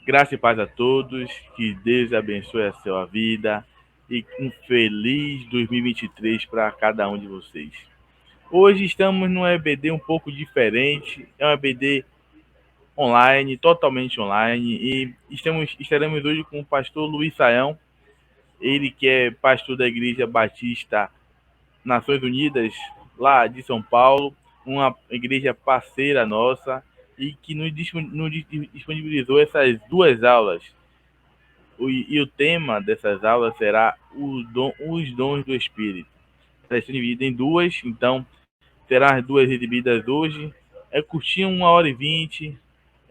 Graça e paz a todos, que Deus abençoe a sua vida e um feliz 2023 para cada um de vocês. Hoje estamos num EBD um pouco diferente, é um EBD online, totalmente online, e estaremos hoje com o pastor Luiz Saião, ele que é pastor da Igreja Batista Nações Unidas, lá de São Paulo, uma igreja parceira nossa, e que nos disponibilizou essas duas aulas. E o tema dessas aulas será os dons do Espírito. Elas são divididas em duas, então terá as duas exibidas hoje. É curtinho, 1h20,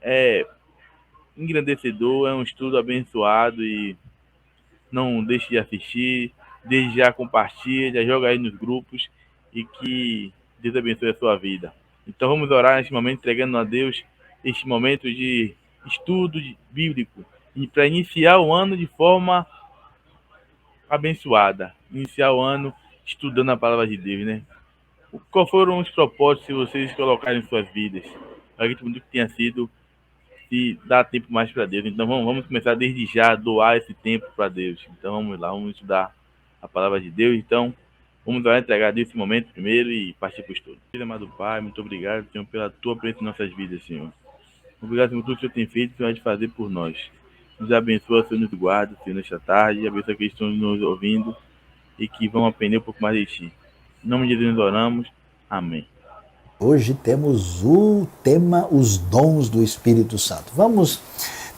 é engrandecedor, é um estudo abençoado e não deixe de assistir, desde já compartilha, joga aí nos grupos e que Deus abençoe a sua vida. Então vamos orar neste momento, entregando a Deus este momento de estudo bíblico e para iniciar o ano de forma abençoada, iniciar o ano estudando a palavra de Deus, né? Qual foram os propósitos que vocês colocaram em suas vidas? Eu acredito muito que tenha sido se dar tempo mais para Deus. Então vamos começar desde já a doar esse tempo para Deus. Então vamos lá, vamos estudar a palavra de Deus. Então vamos lá entregar a Deus esse momento primeiro e partir para o estudo. Amado Pai, muito obrigado, Senhor, pela tua presença em nossas vidas, Senhor. Obrigado por tudo que o Senhor tem feito e Senhor, de fazer por nós. Nos abençoa, Senhor, nos guarda, Senhor, nesta tarde. Abençoa aqueles que estão nos ouvindo e que vão aprender um pouco mais de Ti. Em nome de Jesus nós oramos. Amém. Hoje temos o tema Os Dons do Espírito Santo. Vamos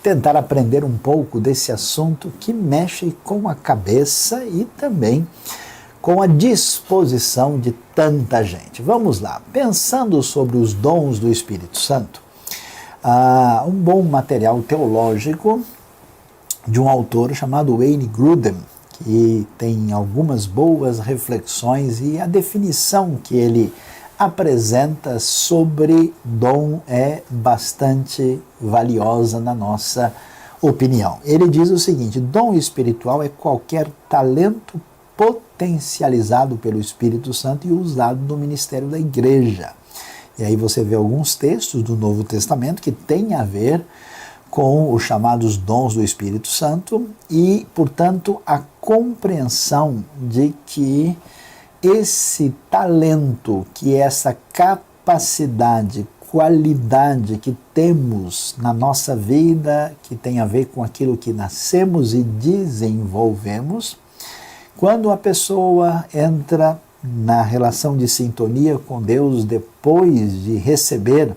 tentar aprender um pouco desse assunto que mexe com a cabeça e também com a disposição de tanta gente. Vamos lá, pensando sobre os dons do Espírito Santo, um bom material teológico de um autor chamado Wayne Grudem, que tem algumas boas reflexões e a definição que ele apresenta sobre dom é bastante valiosa na nossa opinião. Ele diz o seguinte: dom espiritual é qualquer talento potencializado pelo Espírito Santo e usado no ministério da igreja. E aí você vê alguns textos do Novo Testamento que têm a ver com os chamados dons do Espírito Santo e, portanto, a compreensão de que esse talento, que é essa capacidade, qualidade que temos na nossa vida, que tem a ver com aquilo que nascemos e desenvolvemos, quando a pessoa entra na relação de sintonia com Deus depois de receber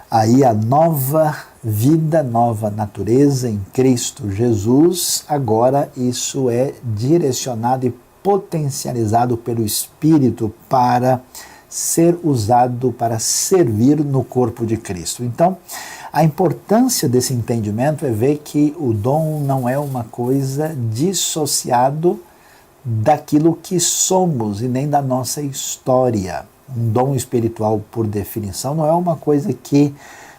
aí a nova vida, nova natureza em Cristo Jesus, agora isso é direcionado e potencializado pelo Espírito para ser usado para servir no corpo de Cristo. Então, a importância desse entendimento é ver que o dom não é uma coisa dissociado daquilo que somos e nem da nossa história. Um dom espiritual, por definição, não é uma coisa que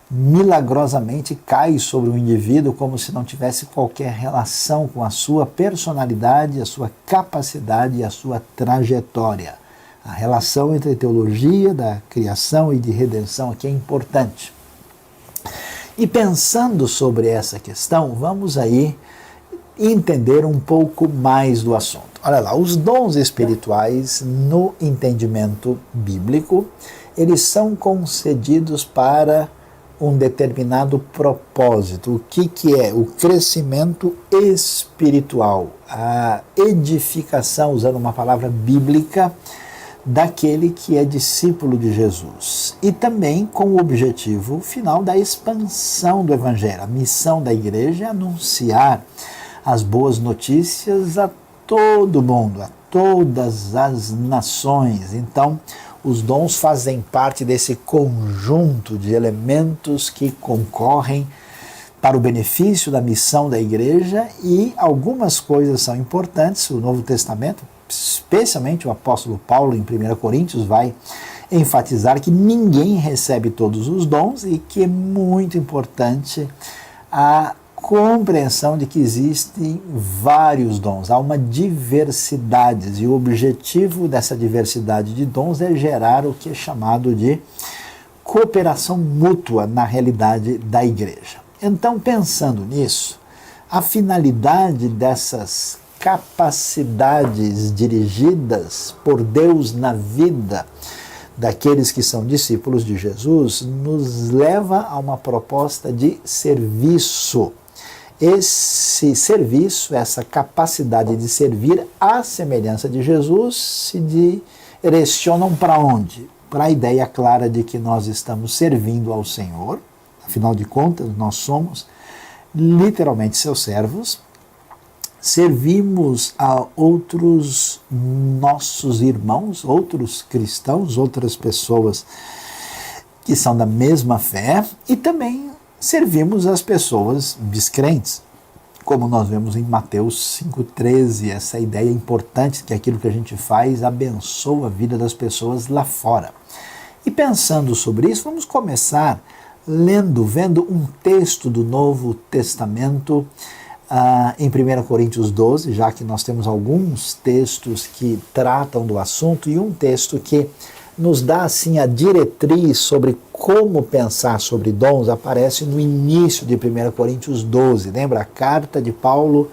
milagrosamente cai sobre o indivíduo como se não tivesse qualquer relação com a sua personalidade, a sua capacidade e a sua trajetória. A relação entre a teologia da criação e de redenção aqui é importante. E pensando sobre essa questão, vamos aí entender um pouco mais do assunto. Olha lá, os dons espirituais no entendimento bíblico, eles são concedidos para um determinado propósito. O que é? O crescimento espiritual, a edificação, usando uma palavra bíblica, daquele que é discípulo de Jesus. E também com o objetivo final da expansão do Evangelho. A missão da igreja é anunciar as boas notícias a todo mundo, a todas as nações. Então, os dons fazem parte desse conjunto de elementos que concorrem para o benefício da missão da igreja, e algumas coisas são importantes. O Novo Testamento, especialmente o apóstolo Paulo, em 1 Coríntios, vai enfatizar que ninguém recebe todos os dons e que é muito importante a compreensão de que existem vários dons, há uma diversidade, e o objetivo dessa diversidade de dons é gerar o que é chamado de cooperação mútua na realidade da igreja. Então, pensando nisso, a finalidade dessas capacidades dirigidas por Deus na vida daqueles que são discípulos de Jesus nos leva a uma proposta de serviço. Esse serviço, essa capacidade de servir à semelhança de Jesus, se direcionam para onde? Para a ideia clara de que nós estamos servindo ao Senhor, afinal de contas, nós somos literalmente seus servos, servimos a outros nossos irmãos, outros cristãos, outras pessoas que são da mesma fé, e também servimos as pessoas descrentes, como nós vemos em Mateus 5,13, essa ideia importante que aquilo que a gente faz abençoa a vida das pessoas lá fora. E pensando sobre isso, vamos começar vendo um texto do Novo Testamento em 1 Coríntios 12, já que nós temos alguns textos que tratam do assunto, e um texto que nos dá assim a diretriz sobre como pensar sobre dons, aparece no início de 1 Coríntios 12. Lembra a carta de Paulo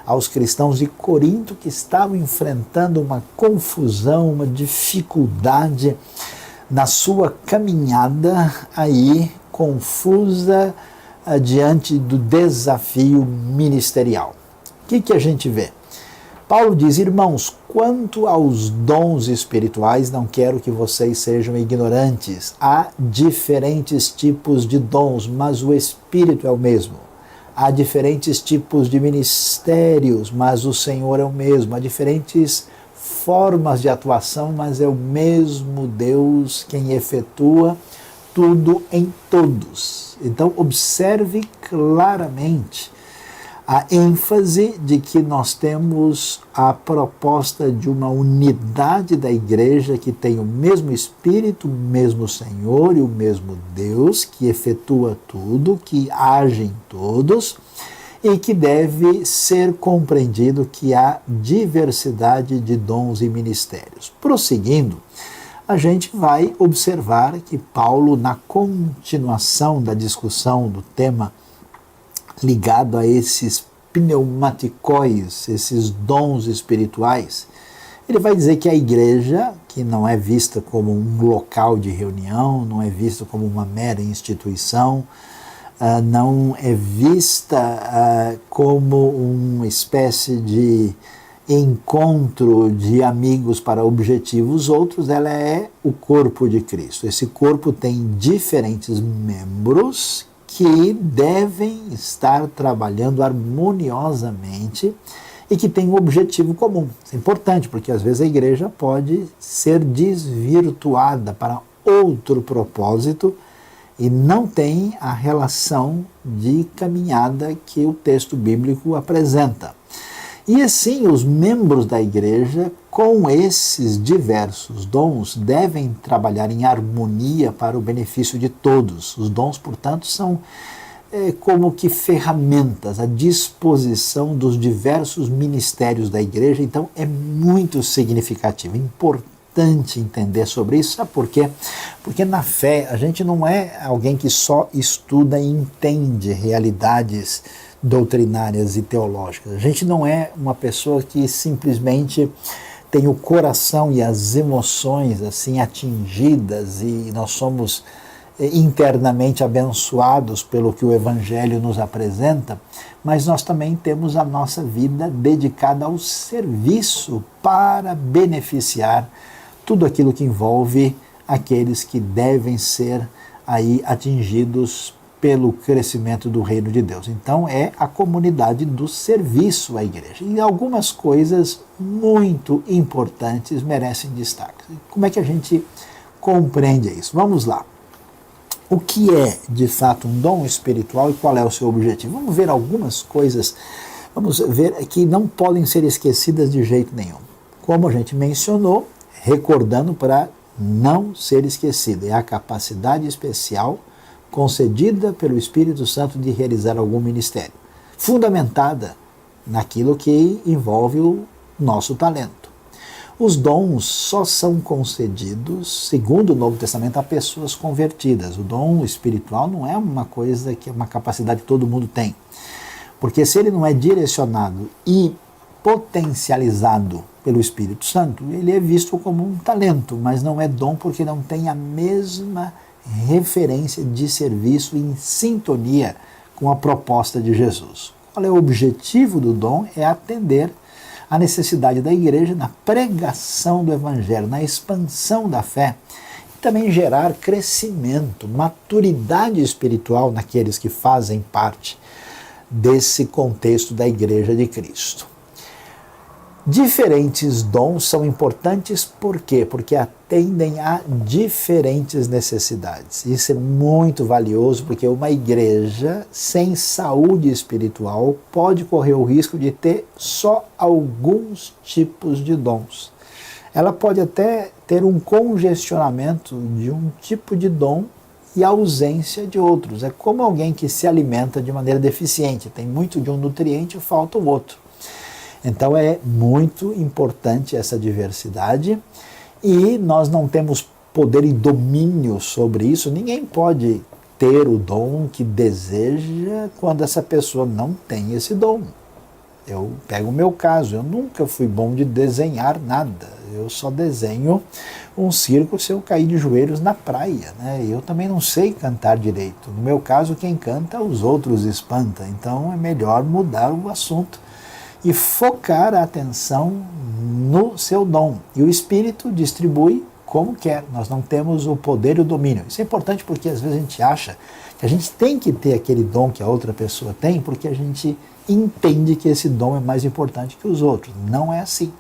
aos cristãos de Corinto que estavam enfrentando uma confusão, uma dificuldade na sua caminhada aí confusa diante do desafio ministerial. O que a gente vê? Paulo diz: irmãos, quanto aos dons espirituais, não quero que vocês sejam ignorantes. Há diferentes tipos de dons, mas o Espírito é o mesmo. Há diferentes tipos de ministérios, mas o Senhor é o mesmo. Há diferentes formas de atuação, mas é o mesmo Deus quem efetua tudo em todos. Então, observe claramente a ênfase de que nós temos a proposta de uma unidade da igreja que tem o mesmo Espírito, o mesmo Senhor e o mesmo Deus que efetua tudo, que age em todos e que deve ser compreendido que há diversidade de dons e ministérios. Prosseguindo, a gente vai observar que Paulo, na continuação da discussão do tema ligado a esses pneumaticóis, esses dons espirituais, ele vai dizer que a igreja, que não é vista como um local de reunião, não é vista como uma mera instituição, não é vista como uma espécie de encontro de amigos para objetivos outros, ela é o corpo de Cristo. Esse corpo tem diferentes membros que devem estar trabalhando harmoniosamente e que têm um objetivo comum. Isso é importante, porque às vezes a igreja pode ser desvirtuada para outro propósito e não tem a relação de caminhada que o texto bíblico apresenta. E assim, os membros da igreja, com esses diversos dons, devem trabalhar em harmonia para o benefício de todos. Os dons, portanto, são como que ferramentas à disposição dos diversos ministérios da igreja. Então, é muito significativo, importante entender sobre isso. Sabe por quê? Porque na fé, a gente não é alguém que só estuda e entende realidades doutrinárias e teológicas. A gente não é uma pessoa que simplesmente tem o coração e as emoções assim atingidas e nós somos internamente abençoados pelo que o Evangelho nos apresenta, mas nós também temos a nossa vida dedicada ao serviço para beneficiar tudo aquilo que envolve aqueles que devem ser aí atingidos pelo crescimento do reino de Deus. Então é a comunidade do serviço à igreja. E algumas coisas muito importantes merecem destaque. Como é que a gente compreende isso? Vamos lá. O que é, de fato, um dom espiritual e qual é o seu objetivo? Vamos ver algumas coisas, vamos ver que não podem ser esquecidas de jeito nenhum. Como a gente mencionou, recordando para não ser esquecido, é a capacidade especial concedida pelo Espírito Santo de realizar algum ministério, fundamentada naquilo que envolve o nosso talento. Os dons só são concedidos, segundo o Novo Testamento, a pessoas convertidas. O dom espiritual não é uma coisa que é uma capacidade que todo mundo tem. Porque se ele não é direcionado e potencializado pelo Espírito Santo, ele é visto como um talento, mas não é dom porque não tem a mesma referência de serviço em sintonia com a proposta de Jesus. Qual é o objetivo do dom? É atender a necessidade da igreja na pregação do Evangelho, na expansão da fé, e também gerar crescimento, maturidade espiritual naqueles que fazem parte desse contexto da Igreja de Cristo. Diferentes dons são importantes, por quê? Porque atendem a diferentes necessidades. Isso é muito valioso, porque uma igreja sem saúde espiritual pode correr o risco de ter só alguns tipos de dons. Ela pode até ter um congestionamento de um tipo de dom e ausência de outros. É como alguém que se alimenta de maneira deficiente, tem muito de um nutriente e falta o outro. Então é muito importante essa diversidade e nós não temos poder e domínio sobre isso. Ninguém pode ter o dom que deseja quando essa pessoa não tem esse dom. Eu pego o meu caso, eu nunca fui bom de desenhar nada. Eu só desenho um circo se eu cair de joelhos na praia, né? Eu também não sei cantar direito. No meu caso, quem canta, os outros espanta. Então é melhor mudar o assunto e focar a atenção no seu dom. E o Espírito distribui como quer. Nós não temos o poder e o domínio. Isso é importante porque às vezes a gente acha que a gente tem que ter aquele dom que a outra pessoa tem porque a gente entende que esse dom é mais importante que os outros. Não é assim.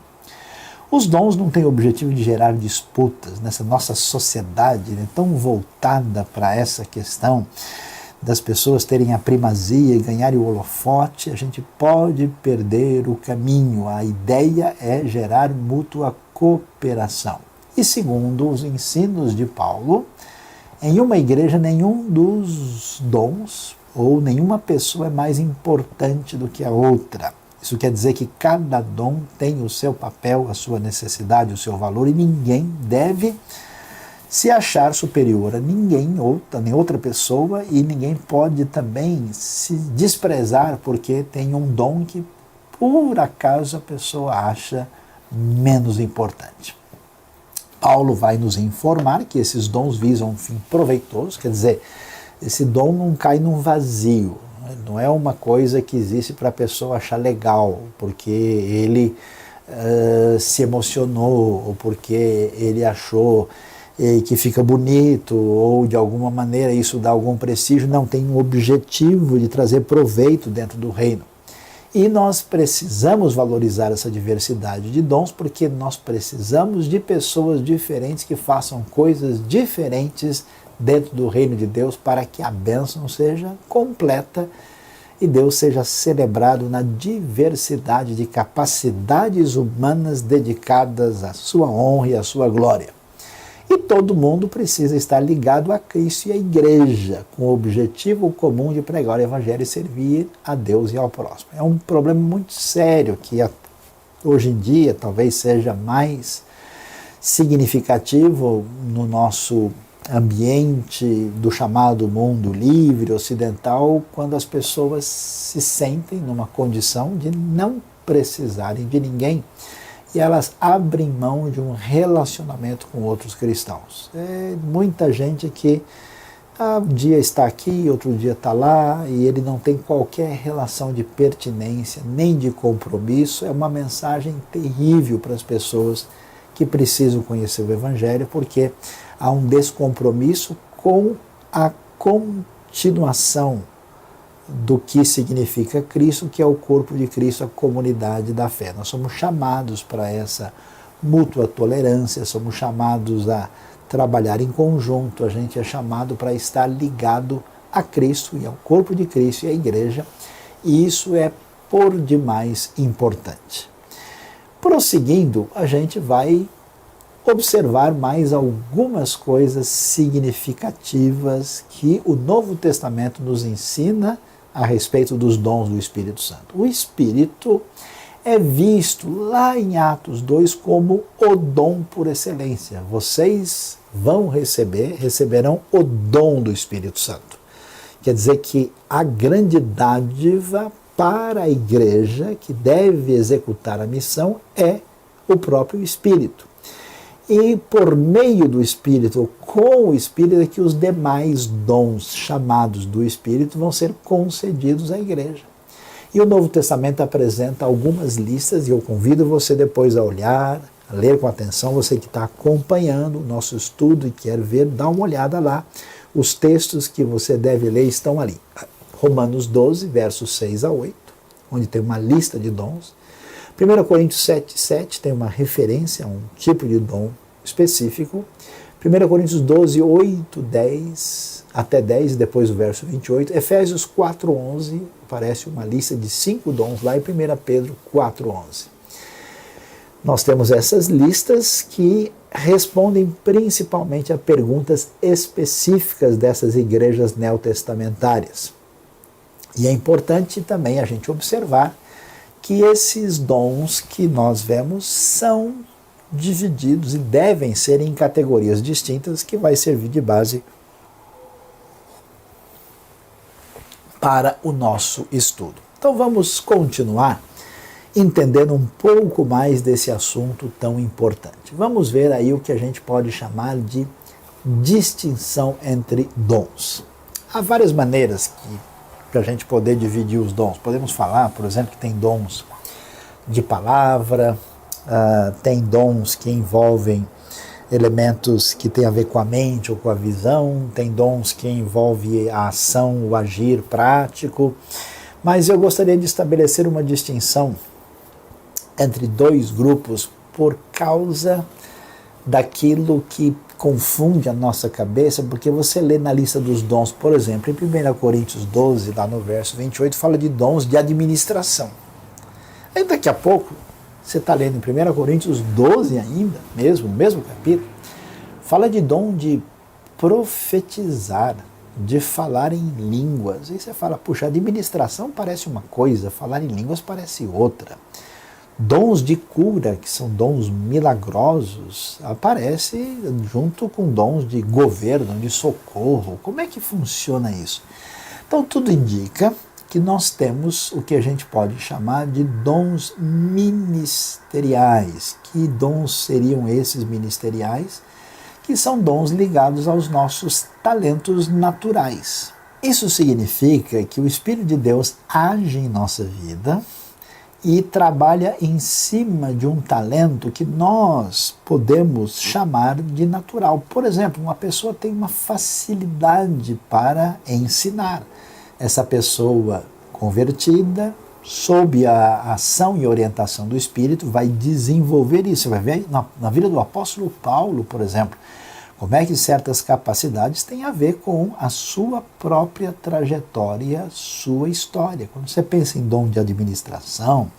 Os dons não têm o objetivo de gerar disputas nessa nossa sociedade, né, tão voltada para essa questão das pessoas terem a primazia e ganharem o holofote. A gente pode perder o caminho. A ideia é gerar mútua cooperação. E segundo os ensinos de Paulo, em uma igreja nenhum dos dons ou nenhuma pessoa é mais importante do que a outra. Isso quer dizer que cada dom tem o seu papel, a sua necessidade, o seu valor, e ninguém deve se achar superior a ninguém, nem outra pessoa, e ninguém pode também se desprezar porque tem um dom que por acaso a pessoa acha menos importante. Paulo vai nos informar que esses dons visam um fim proveitoso, quer dizer, esse dom não cai num vazio, não é uma coisa que existe para a pessoa achar legal, porque ele se emocionou, ou porque ele achou que fica bonito, ou de alguma maneira isso dá algum prestígio. Não, tem um objetivo de trazer proveito dentro do reino. E nós precisamos valorizar essa diversidade de dons, porque nós precisamos de pessoas diferentes que façam coisas diferentes dentro do reino de Deus para que a bênção seja completa e Deus seja celebrado na diversidade de capacidades humanas dedicadas à sua honra e à sua glória. E todo mundo precisa estar ligado a Cristo e à igreja, com o objetivo comum de pregar o Evangelho e servir a Deus e ao próximo. É um problema muito sério que hoje em dia talvez seja mais significativo no nosso ambiente do chamado mundo livre, ocidental, quando as pessoas se sentem numa condição de não precisarem de ninguém e elas abrem mão de um relacionamento com outros cristãos. Muita gente que um dia está aqui, outro dia está lá, e ele não tem qualquer relação de pertinência, nem de compromisso. É uma mensagem terrível para as pessoas que precisam conhecer o Evangelho, porque há um descompromisso com a continuação do que significa Cristo, que é o corpo de Cristo, a comunidade da fé. Nós somos chamados para essa mútua tolerância, somos chamados a trabalhar em conjunto, a gente é chamado para estar ligado a Cristo e ao corpo de Cristo e à igreja, e isso é por demais importante. Prosseguindo, a gente vai observar mais algumas coisas significativas que o Novo Testamento nos ensina a respeito dos dons do Espírito Santo. O Espírito é visto lá em Atos 2 como o dom por excelência. Vocês receberão o dom do Espírito Santo. Quer dizer que a grande dádiva para a igreja que deve executar a missão é o próprio Espírito. E por meio do Espírito, ou com o Espírito, é que os demais dons chamados do Espírito vão ser concedidos à igreja. E o Novo Testamento apresenta algumas listas, e eu convido você depois a olhar, a ler com atenção, você que está acompanhando o nosso estudo e quer ver, dá uma olhada lá. Os textos que você deve ler estão ali. Romanos 12, versos 6 a 8, onde tem uma lista de dons. 1 Coríntios 7, 7 tem uma referência a um tipo de dom específico. 1 Coríntios 12, 8, 10, até 10, e depois o verso 28. Efésios 4, 11, aparece uma lista de 5 dons lá, e 1 Pedro 4, 11. Nós temos essas listas que respondem principalmente a perguntas específicas dessas igrejas neotestamentárias. E é importante também a gente observar que esses dons que nós vemos são divididos e devem ser em categorias distintas, que vai servir de base para o nosso estudo. Então vamos continuar entendendo um pouco mais desse assunto tão importante. Vamos ver aí o que a gente pode chamar de distinção entre dons. Há várias maneiras para a gente poder dividir os dons. Podemos falar, por exemplo, que tem dons de palavra, tem dons que envolvem elementos que têm a ver com a mente ou com a visão, tem dons que envolvem a ação, o agir prático, mas eu gostaria de estabelecer uma distinção entre dois grupos por causa daquilo que confunde a nossa cabeça, porque você lê na lista dos dons, por exemplo, em 1 Coríntios 12, lá no verso 28, fala de dons de administração. Aí daqui a pouco, você está lendo em 1 Coríntios 12 ainda, mesmo capítulo, fala de dom de profetizar, de falar em línguas. Aí você fala, puxa, administração parece uma coisa, falar em línguas parece outra. Dons de cura, que são dons milagrosos, aparece junto com dons de governo, de socorro. Como é que funciona isso? Então tudo indica que nós temos o que a gente pode chamar de dons ministeriais. Que dons seriam esses ministeriais? Que são dons ligados aos nossos talentos naturais. Isso significa que o Espírito de Deus age em nossa vida e trabalha em cima de um talento que nós podemos chamar de natural. Por exemplo, uma pessoa tem uma facilidade para ensinar. Essa pessoa convertida, sob a ação e orientação do Espírito, vai desenvolver isso. Você vai ver na vida do apóstolo Paulo, por exemplo, como é que certas capacidades têm a ver com a sua própria trajetória, sua história. Quando você pensa em dom de administração,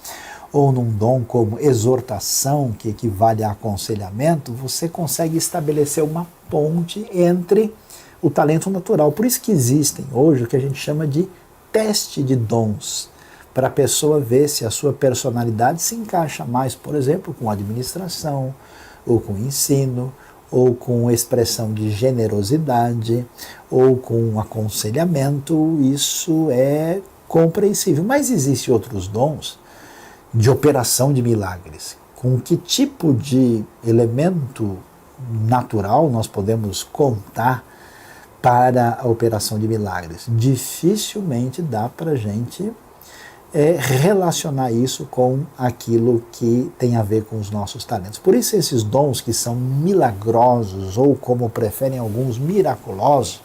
ou num dom como exortação, que equivale a aconselhamento, você consegue estabelecer uma ponte entre o talento natural. Por isso que existem hoje o que a gente chama de teste de dons, para a pessoa ver se a sua personalidade se encaixa mais, por exemplo, com administração, ou com ensino, ou com expressão de generosidade, ou com aconselhamento. Isso é compreensível. Mas existem outros dons de operação de milagres. Com que tipo de elemento natural nós podemos contar para a operação de milagres? Dificilmente dá para a gente relacionar isso com aquilo que tem a ver com os nossos talentos. Por isso esses dons que são milagrosos, ou como preferem alguns, miraculosos,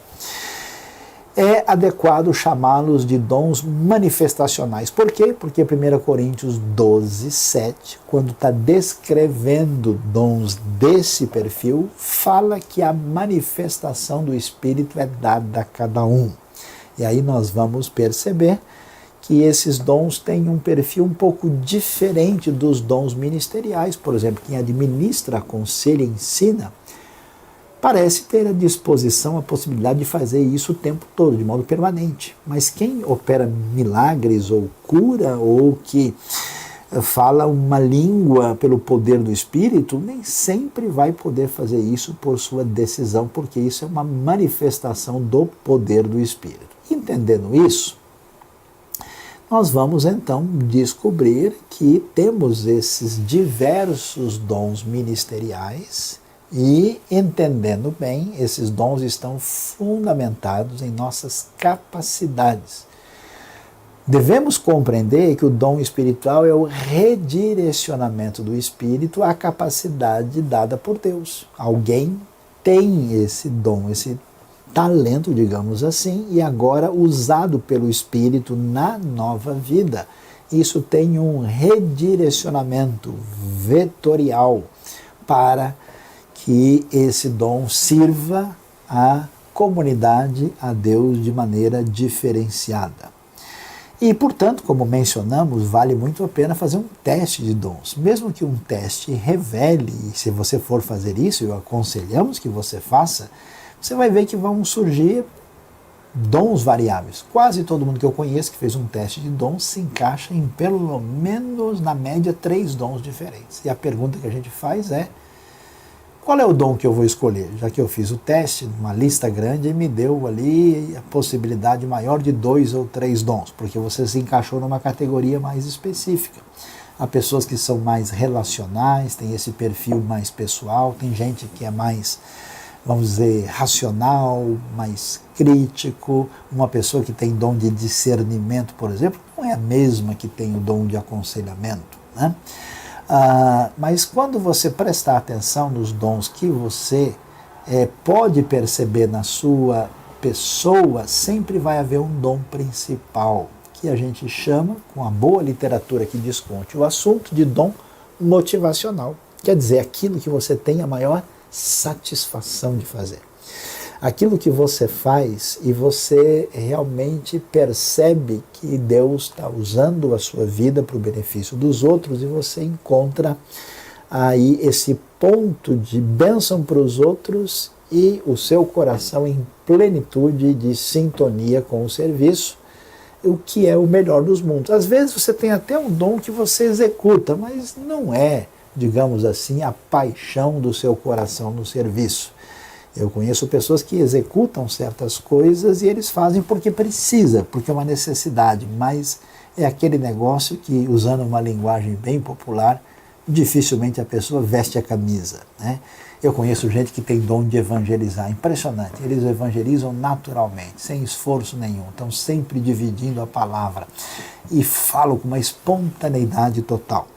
é adequado chamá-los de dons manifestacionais. Por quê? Porque 1 Coríntios 12, 7, quando está descrevendo dons desse perfil, fala que a manifestação do Espírito é dada a cada um. E aí nós vamos perceber que esses dons têm um perfil um pouco diferente dos dons ministeriais. Por exemplo, quem administra, aconselha, ensina, parece ter à disposição a possibilidade de fazer isso o tempo todo, de modo permanente. Mas quem opera milagres ou cura, ou que fala uma língua pelo poder do Espírito, nem sempre vai poder fazer isso por sua decisão, porque isso é uma manifestação do poder do Espírito. Entendendo isso, nós vamos então descobrir que temos esses diversos dons ministeriais e, entendendo bem, esses dons estão fundamentados em nossas capacidades. Devemos compreender que o dom espiritual é o redirecionamento do espírito à capacidade dada por Deus. Alguém tem esse dom, esse talento, digamos assim, e agora usado pelo espírito na nova vida. Isso tem um redirecionamento vetorial para que esse dom sirva à comunidade, a Deus, de maneira diferenciada. E, portanto, como mencionamos, vale muito a pena fazer um teste de dons. Mesmo que um teste revele, e se você for fazer isso, eu aconselhamos que você faça, você vai ver que vão surgir dons variáveis. Quase todo mundo que eu conheço que fez um teste de dons se encaixa em, pelo menos, na média, 3 dons diferentes. E a pergunta que a gente faz é: qual é o dom que eu vou escolher? Já que eu fiz o teste, uma lista grande, e me deu ali a possibilidade maior de 2 ou 3 dons, porque você se encaixou numa categoria mais específica. Há pessoas que são mais relacionais, têm esse perfil mais pessoal, tem gente que é mais, vamos dizer, racional, mais crítico. Uma pessoa que tem dom de discernimento, por exemplo, não é a mesma que tem o dom de aconselhamento, né? Mas quando você prestar atenção nos dons que você pode perceber na sua pessoa, sempre vai haver um dom principal, que a gente chama, com a boa literatura que discute o assunto, de dom motivacional. Quer dizer, aquilo que você tem a maior satisfação de fazer. Aquilo que você faz e você realmente percebe que Deus está usando a sua vida para o benefício dos outros, e você encontra aí esse ponto de bênção para os outros e o seu coração em plenitude de sintonia com o serviço, o que é o melhor dos mundos. Às vezes você tem até um dom que você executa, mas não é, digamos assim, a paixão do seu coração no serviço. Eu conheço pessoas que executam certas coisas e eles fazem porque precisa, porque é uma necessidade, mas é aquele negócio que, usando uma linguagem bem popular, dificilmente a pessoa veste a camisa, né? Eu conheço gente que tem dom de evangelizar, impressionante. Eles evangelizam naturalmente, sem esforço nenhum, estão sempre dividindo a palavra e falam com uma espontaneidade total.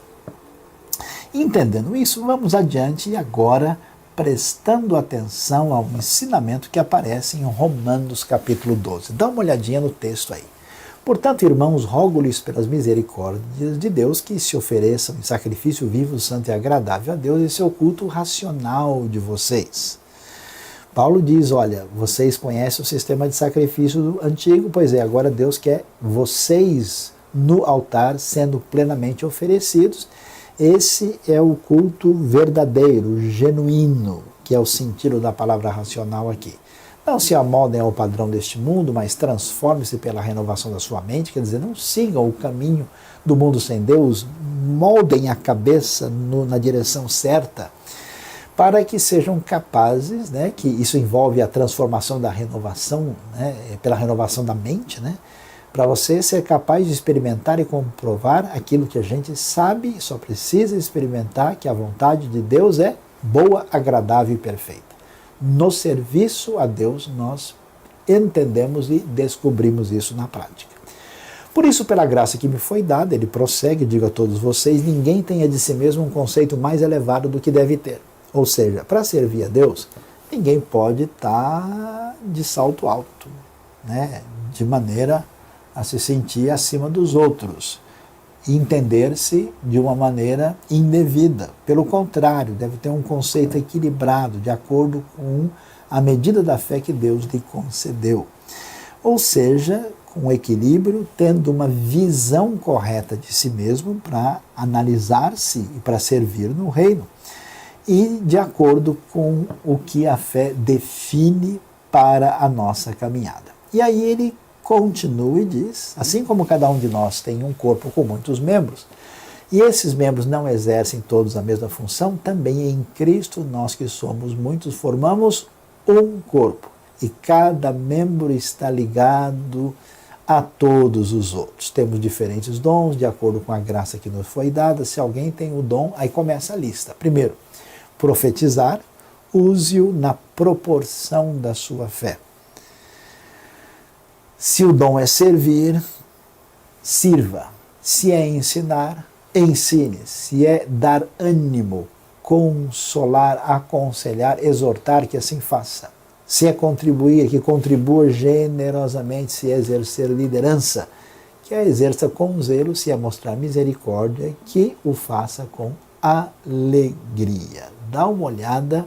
Entendendo isso, vamos adiante e agora prestando atenção ao ensinamento que aparece em Romanos capítulo 12. Dá uma olhadinha no texto aí. Portanto, irmãos, rogo-lhes pelas misericórdias de Deus que se ofereçam em sacrifício vivo, santo e agradável a Deus, esse é o culto racional de vocês. Paulo diz, olha, vocês conhecem o sistema de sacrifício antigo, pois é, agora Deus quer vocês no altar sendo plenamente oferecidos. Esse é o culto verdadeiro, genuíno, que é o sentido da palavra racional aqui. Não se amoldem ao padrão deste mundo, mas transforme-se pela renovação da sua mente, quer dizer, não sigam o caminho do mundo sem Deus, moldem a cabeça na direção certa, para que sejam capazes, né, que isso envolve a transformação da renovação, né, pela renovação da mente, né, para você ser capaz de experimentar e comprovar aquilo que a gente sabe, só precisa experimentar, que a vontade de Deus é boa, agradável e perfeita. No serviço a Deus, nós entendemos e descobrimos isso na prática. Por isso, pela graça que me foi dada, ele prossegue, digo a todos vocês, ninguém tenha de si mesmo um conceito mais elevado do que deve ter. Ou seja, para servir a Deus, ninguém pode estar de salto alto, né? De maneira a se sentir acima dos outros e entender-se de uma maneira indevida. Pelo contrário, deve ter um conceito equilibrado, de acordo com a medida da fé que Deus lhe concedeu. Ou seja, com equilíbrio, tendo uma visão correta de si mesmo para analisar-se e para servir no reino. E de acordo com o que a fé define para a nossa caminhada. E aí ele continua e diz, assim como cada um de nós tem um corpo com muitos membros, E esses membros não exercem todos a mesma função, também em Cristo, nós que somos muitos, formamos um corpo. E cada membro está ligado a todos os outros. Temos diferentes dons, de acordo com a graça que nos foi dada. Se alguém tem o dom, aí começa a lista. Primeiro, profetizar, use-o na proporção da sua fé. Se o dom é servir, sirva. Se é ensinar, ensine. Se é dar ânimo, consolar, aconselhar, exortar, que assim faça. Se é contribuir, que contribua generosamente. Se é exercer liderança, que a exerça com zelo. Se é mostrar misericórdia, que o faça com alegria. Dá uma olhada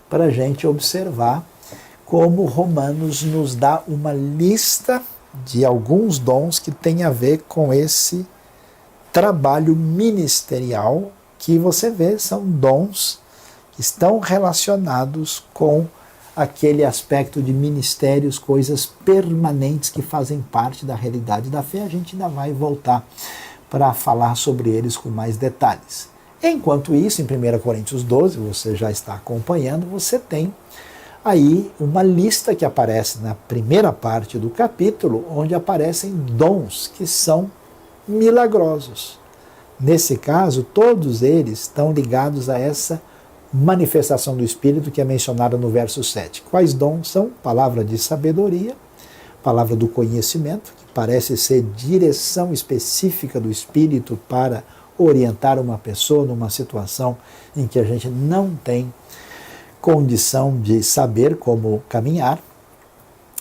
para a gente observar como Romanos nos dá uma lista de alguns dons que tem a ver com esse trabalho ministerial, que você vê são dons que estão relacionados com aquele aspecto de ministérios, coisas permanentes que fazem parte da realidade da fé. A gente ainda vai voltar para falar sobre eles com mais detalhes. Enquanto isso, em 1 Coríntios 12, você já está acompanhando, você tem aí uma lista que aparece na primeira parte do capítulo, onde aparecem dons que são milagrosos. Nesse caso, todos eles estão ligados a essa manifestação do Espírito que é mencionada no verso 7. Quais dons são? Palavra de sabedoria, palavra do conhecimento, que parece ser direção específica do Espírito para orientar uma pessoa numa situação em que a gente não tem condição de saber como caminhar.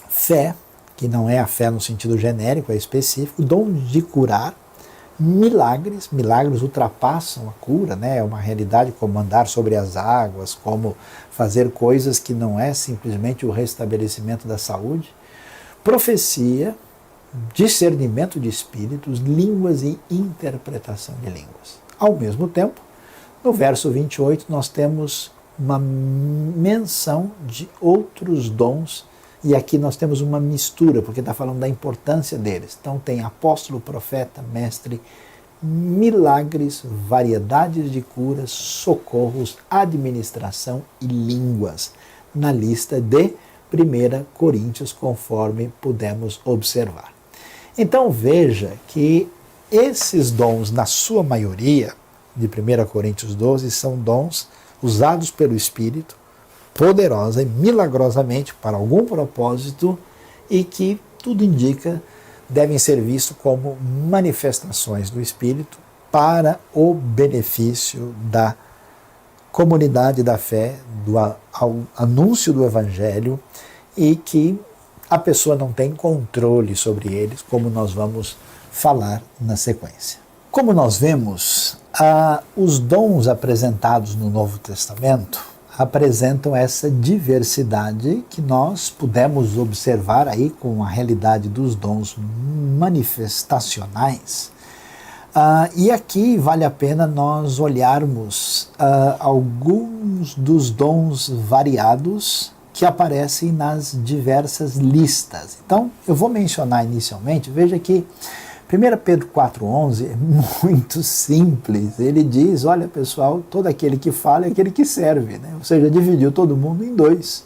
Fé, que não é a fé no sentido genérico, é específico. Dom de curar. Milagres ultrapassam a cura, né? É uma realidade como andar sobre as águas, como fazer coisas que não é simplesmente o restabelecimento da saúde. Profecia, discernimento de espíritos, línguas e interpretação de línguas. Ao mesmo tempo, no verso 28, nós temos uma menção de outros dons, e aqui nós temos uma mistura, porque está falando da importância deles. Então tem apóstolo, profeta, mestre, milagres, variedades de curas, socorros, administração e línguas, na lista de 1 Coríntios, conforme pudemos observar. Então veja que esses dons, na sua maioria, de 1 Coríntios 12, são dons usados pelo Espírito, poderosa e milagrosamente para algum propósito, e que tudo indica devem ser vistos como manifestações do Espírito para o benefício da comunidade da fé, do anúncio do Evangelho, e que a pessoa não tem controle sobre eles, como nós vamos falar na sequência. Como nós vemos, os dons apresentados no Novo Testamento apresentam essa diversidade que nós pudemos observar aí com a realidade dos dons manifestacionais. E aqui vale a pena nós olharmos alguns dos dons variados que aparecem nas diversas listas. Então, eu vou mencionar inicialmente, veja que 1 Pedro 4,11 é muito simples. Ele diz, olha pessoal, todo aquele que fala é aquele que serve, né? Ou seja, dividiu todo mundo em dois.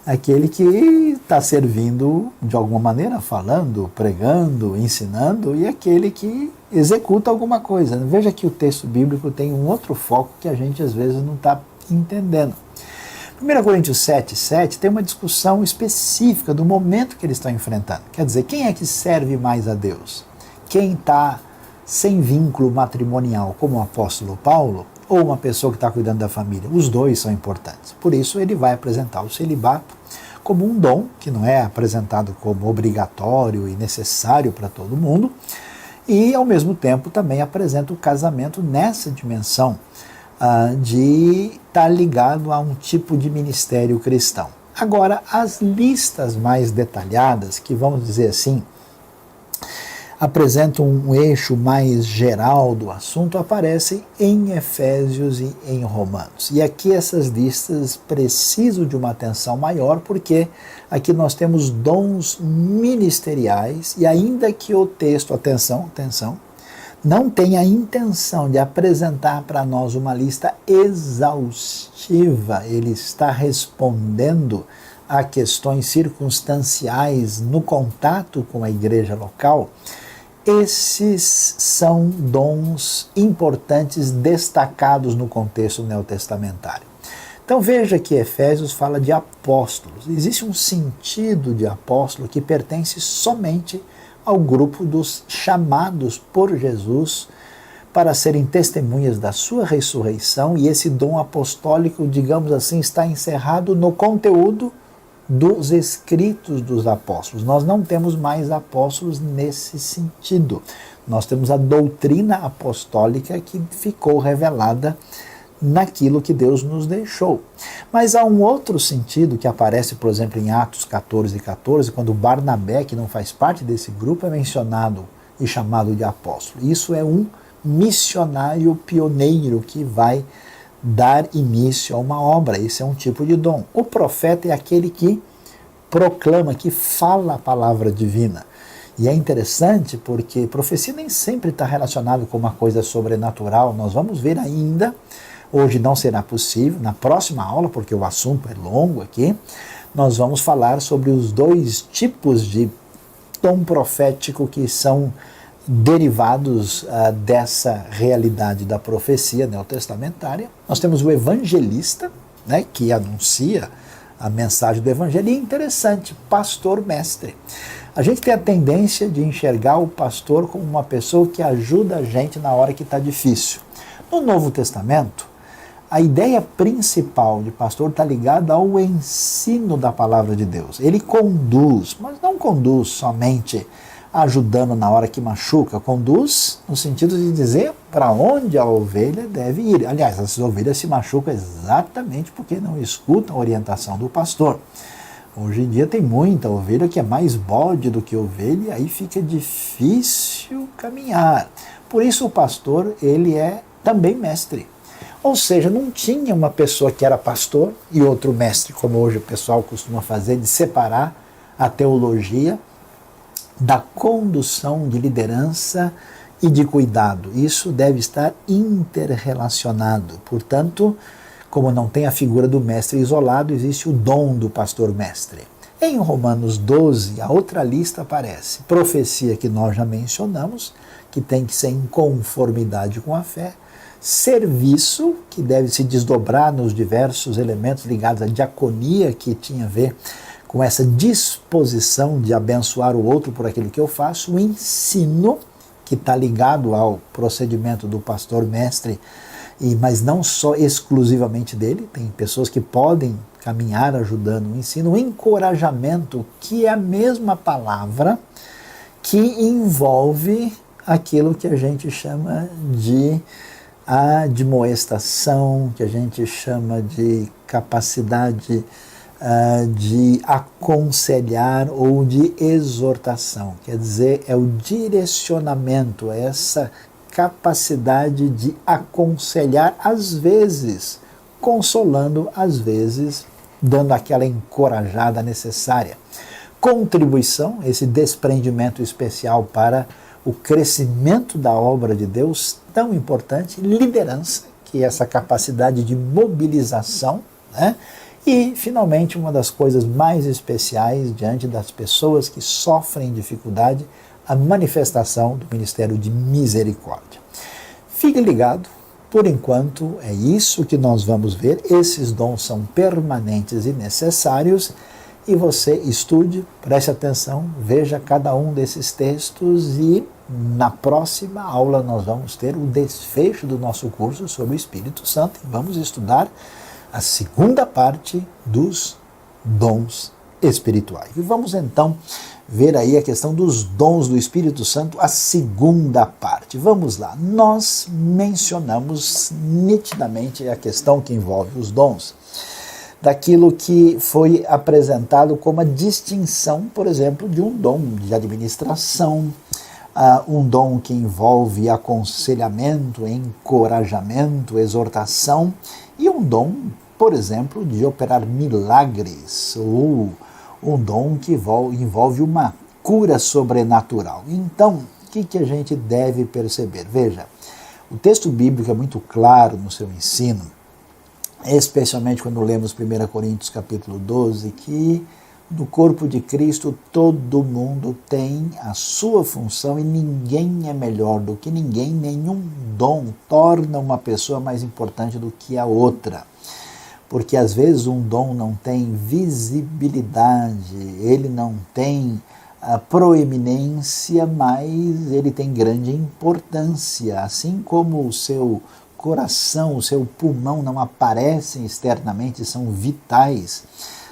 Aquele que está servindo de alguma maneira, falando, pregando, ensinando, e aquele que executa alguma coisa. Veja que o texto bíblico tem um outro foco que a gente às vezes não está entendendo. 1 Coríntios 7,7 tem uma discussão específica do momento que eles estão enfrentando. Quer dizer, quem é que serve mais a Deus? Quem está sem vínculo matrimonial, como o apóstolo Paulo, ou uma pessoa que está cuidando da família? Os dois são importantes. Por isso ele vai apresentar o celibato como um dom, que não é apresentado como obrigatório e necessário para todo mundo, e ao mesmo tempo também apresenta o casamento nessa dimensão de estar ligado a um tipo de ministério cristão. Agora, as listas mais detalhadas, que vamos dizer assim, apresentam um eixo mais geral do assunto, aparecem em Efésios e em Romanos. E aqui essas listas precisam de uma atenção maior, porque aqui nós temos dons ministeriais, e ainda que o texto, atenção, não tem a intenção de apresentar para nós uma lista exaustiva. Ele está respondendo a questões circunstanciais no contato com a igreja local. Esses são dons importantes destacados no contexto neotestamentário. Então veja que Efésios fala de apóstolos. Existe um sentido de apóstolo que pertence somente ao grupo dos chamados por Jesus para serem testemunhas da sua ressurreição, e esse dom apostólico, digamos assim, está encerrado no conteúdo dos escritos dos apóstolos. Nós não temos mais apóstolos nesse sentido. Nós temos a doutrina apostólica que ficou revelada naquilo que Deus nos deixou. Mas há um outro sentido que aparece, por exemplo, em Atos 14:14, quando Barnabé, que não faz parte desse grupo, é mencionado e chamado de apóstolo. Isso é um missionário pioneiro que vai dar início a uma obra. Esse é um tipo de dom. O profeta é aquele que proclama, que fala a palavra divina. E é interessante porque profecia nem sempre está relacionada com uma coisa sobrenatural. Nós vamos ver ainda. Hoje não será possível, na próxima aula, porque o assunto é longo aqui, nós vamos falar sobre os dois tipos de dom profético que são derivados dessa realidade da profecia neotestamentária. Nós temos o evangelista, né, que anuncia a mensagem do evangelho, e é interessante, pastor-mestre. A gente tem a tendência de enxergar o pastor como uma pessoa que ajuda a gente na hora que está difícil. No Novo Testamento, a ideia principal de pastor está ligada ao ensino da palavra de Deus. Ele conduz, mas não conduz somente ajudando na hora que machuca, conduz no sentido de dizer para onde a ovelha deve ir. Aliás, as ovelhas se machucam exatamente porque não escutam a orientação do pastor. Hoje em dia tem muita ovelha que é mais bode do que ovelha, e aí fica difícil caminhar. Por isso o pastor, ele é também mestre. Ou seja, não tinha uma pessoa que era pastor e outro mestre, como hoje o pessoal costuma fazer, de separar a teologia da condução de liderança e de cuidado. Isso deve estar interrelacionado. Portanto, como não tem a figura do mestre isolado, existe o dom do pastor-mestre. Em Romanos 12, a outra lista aparece. Profecia, que nós já mencionamos, que tem que ser em conformidade com a fé. Serviço, que deve se desdobrar nos diversos elementos ligados à diaconia, que tinha a ver com essa disposição de abençoar o outro por aquilo que eu faço. O ensino, que está ligado ao procedimento do pastor-mestre, mas não só exclusivamente dele, tem pessoas que podem caminhar ajudando o ensino. O encorajamento, que é a mesma palavra que envolve aquilo que a gente chama de admoestação, que a gente chama de capacidade de aconselhar ou de exortação. Quer dizer, é o direcionamento, é essa capacidade de aconselhar, às vezes consolando, às vezes dando aquela encorajada necessária. Contribuição, esse desprendimento especial para o crescimento da obra de Deus, tão importante. Liderança, que é essa capacidade de mobilização, né? E, finalmente, uma das coisas mais especiais diante das pessoas que sofrem dificuldade, a manifestação do ministério de misericórdia. Fique ligado, por enquanto é isso que nós vamos ver. Esses dons são permanentes e necessários, e você estude, preste atenção, veja cada um desses textos, e na próxima aula nós vamos ter o desfecho do nosso curso sobre o Espírito Santo, e vamos estudar a segunda parte dos dons espirituais. E vamos então ver aí a questão dos dons do Espírito Santo, a segunda parte. Vamos lá. Nós mencionamos nitidamente a questão que envolve os dons, daquilo que foi apresentado como a distinção, por exemplo, de um dom de administração, um dom que envolve aconselhamento, encorajamento, exortação, e um dom, por exemplo, de operar milagres, ou um dom que envolve uma cura sobrenatural. Então, que a gente deve perceber? Veja, o texto bíblico é muito claro no seu ensino, especialmente quando lemos 1 Coríntios capítulo 12, que no corpo de Cristo todo mundo tem a sua função e ninguém é melhor do que ninguém, nenhum dom torna uma pessoa mais importante do que a outra. Porque às vezes um dom não tem visibilidade, ele não tem a proeminência, mas ele tem grande importância. Assim como o seu coração, o seu pulmão não aparecem externamente, são vitais.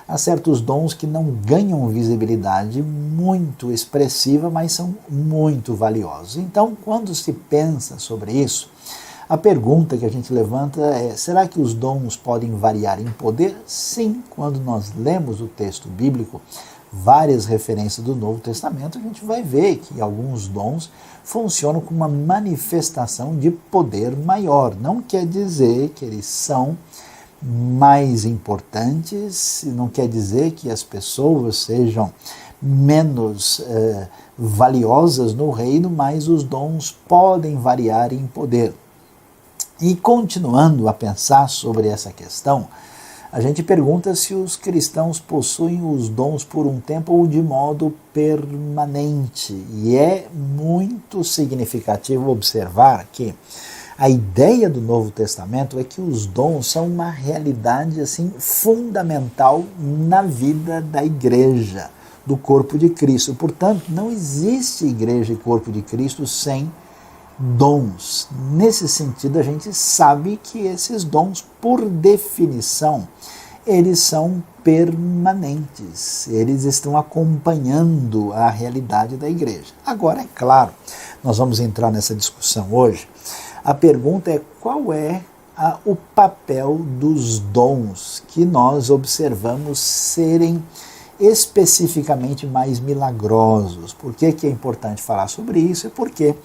Há certos dons que não ganham visibilidade muito expressiva, mas são muito valiosos. Então, quando se pensa sobre isso, a pergunta que a gente levanta é: será que os dons podem variar em poder? Sim, quando nós lemos o texto bíblico, várias referências do Novo Testamento, a gente vai ver que alguns dons funcionam como uma manifestação de poder maior. Não quer dizer que eles são mais importantes, não quer dizer que as pessoas sejam menos valiosas no reino, mas os dons podem variar em poder. E continuando a pensar sobre essa questão, a gente pergunta se os cristãos possuem os dons por um tempo ou de modo permanente. E é muito significativo observar que a ideia do Novo Testamento é que os dons são uma realidade assim fundamental na vida da igreja, do corpo de Cristo. Portanto, não existe igreja e corpo de Cristo sem dons. Nesse sentido, a gente sabe que esses dons, por definição, eles são permanentes. Eles estão acompanhando a realidade da igreja. Agora, é claro, nós vamos entrar nessa discussão hoje. A pergunta é: qual é o papel dos dons que nós observamos serem especificamente mais milagrosos? Por que é importante falar sobre isso? É porque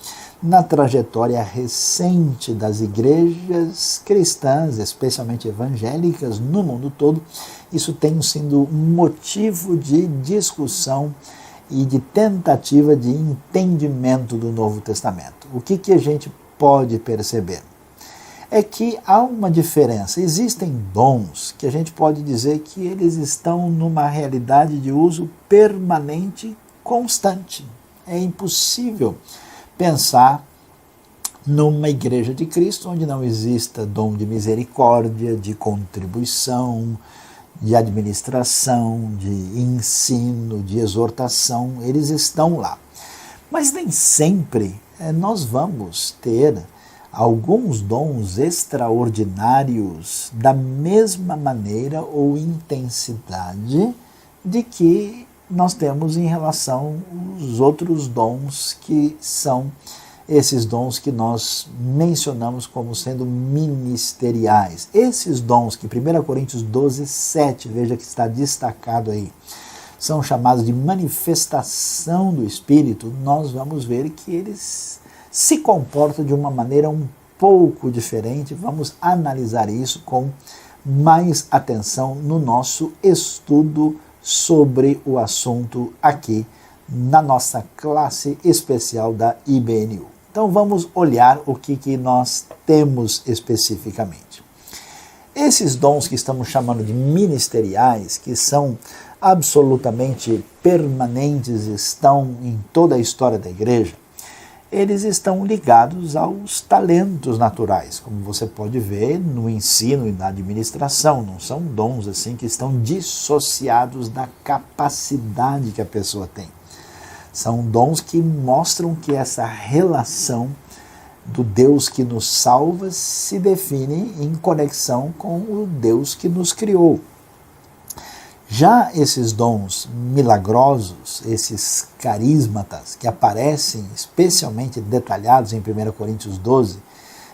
na trajetória recente das igrejas cristãs, especialmente evangélicas, no mundo todo, isso tem sido um motivo de discussão e de tentativa de entendimento do Novo Testamento. O que a gente pode perceber? É que há uma diferença. Existem dons que a gente pode dizer que eles estão numa realidade de uso permanente, constante. É impossível pensar numa igreja de Cristo onde não exista dom de misericórdia, de contribuição, de administração, de ensino, de exortação. Eles estão lá. Mas nem sempre nós vamos ter alguns dons extraordinários da mesma maneira ou intensidade de que nós temos em relação aos outros dons, que são esses dons que nós mencionamos como sendo ministeriais. Esses dons que 1 Coríntios 12, 7, veja que está destacado aí, são chamados de manifestação do Espírito. Nós vamos ver que eles se comportam de uma maneira um pouco diferente. Vamos analisar isso com mais atenção no nosso estudo sobre o assunto aqui na nossa classe especial da IBNU. Então vamos olhar o que nós temos especificamente. Esses dons que estamos chamando de ministeriais, que são absolutamente permanentes, estão em toda a história da igreja, eles estão ligados aos talentos naturais, como você pode ver no ensino e na administração. Não são dons assim que estão dissociados da capacidade que a pessoa tem. São dons que mostram que essa relação do Deus que nos salva se define em conexão com o Deus que nos criou. Já esses dons milagrosos, esses carismatas que aparecem especialmente detalhados em 1 Coríntios 12,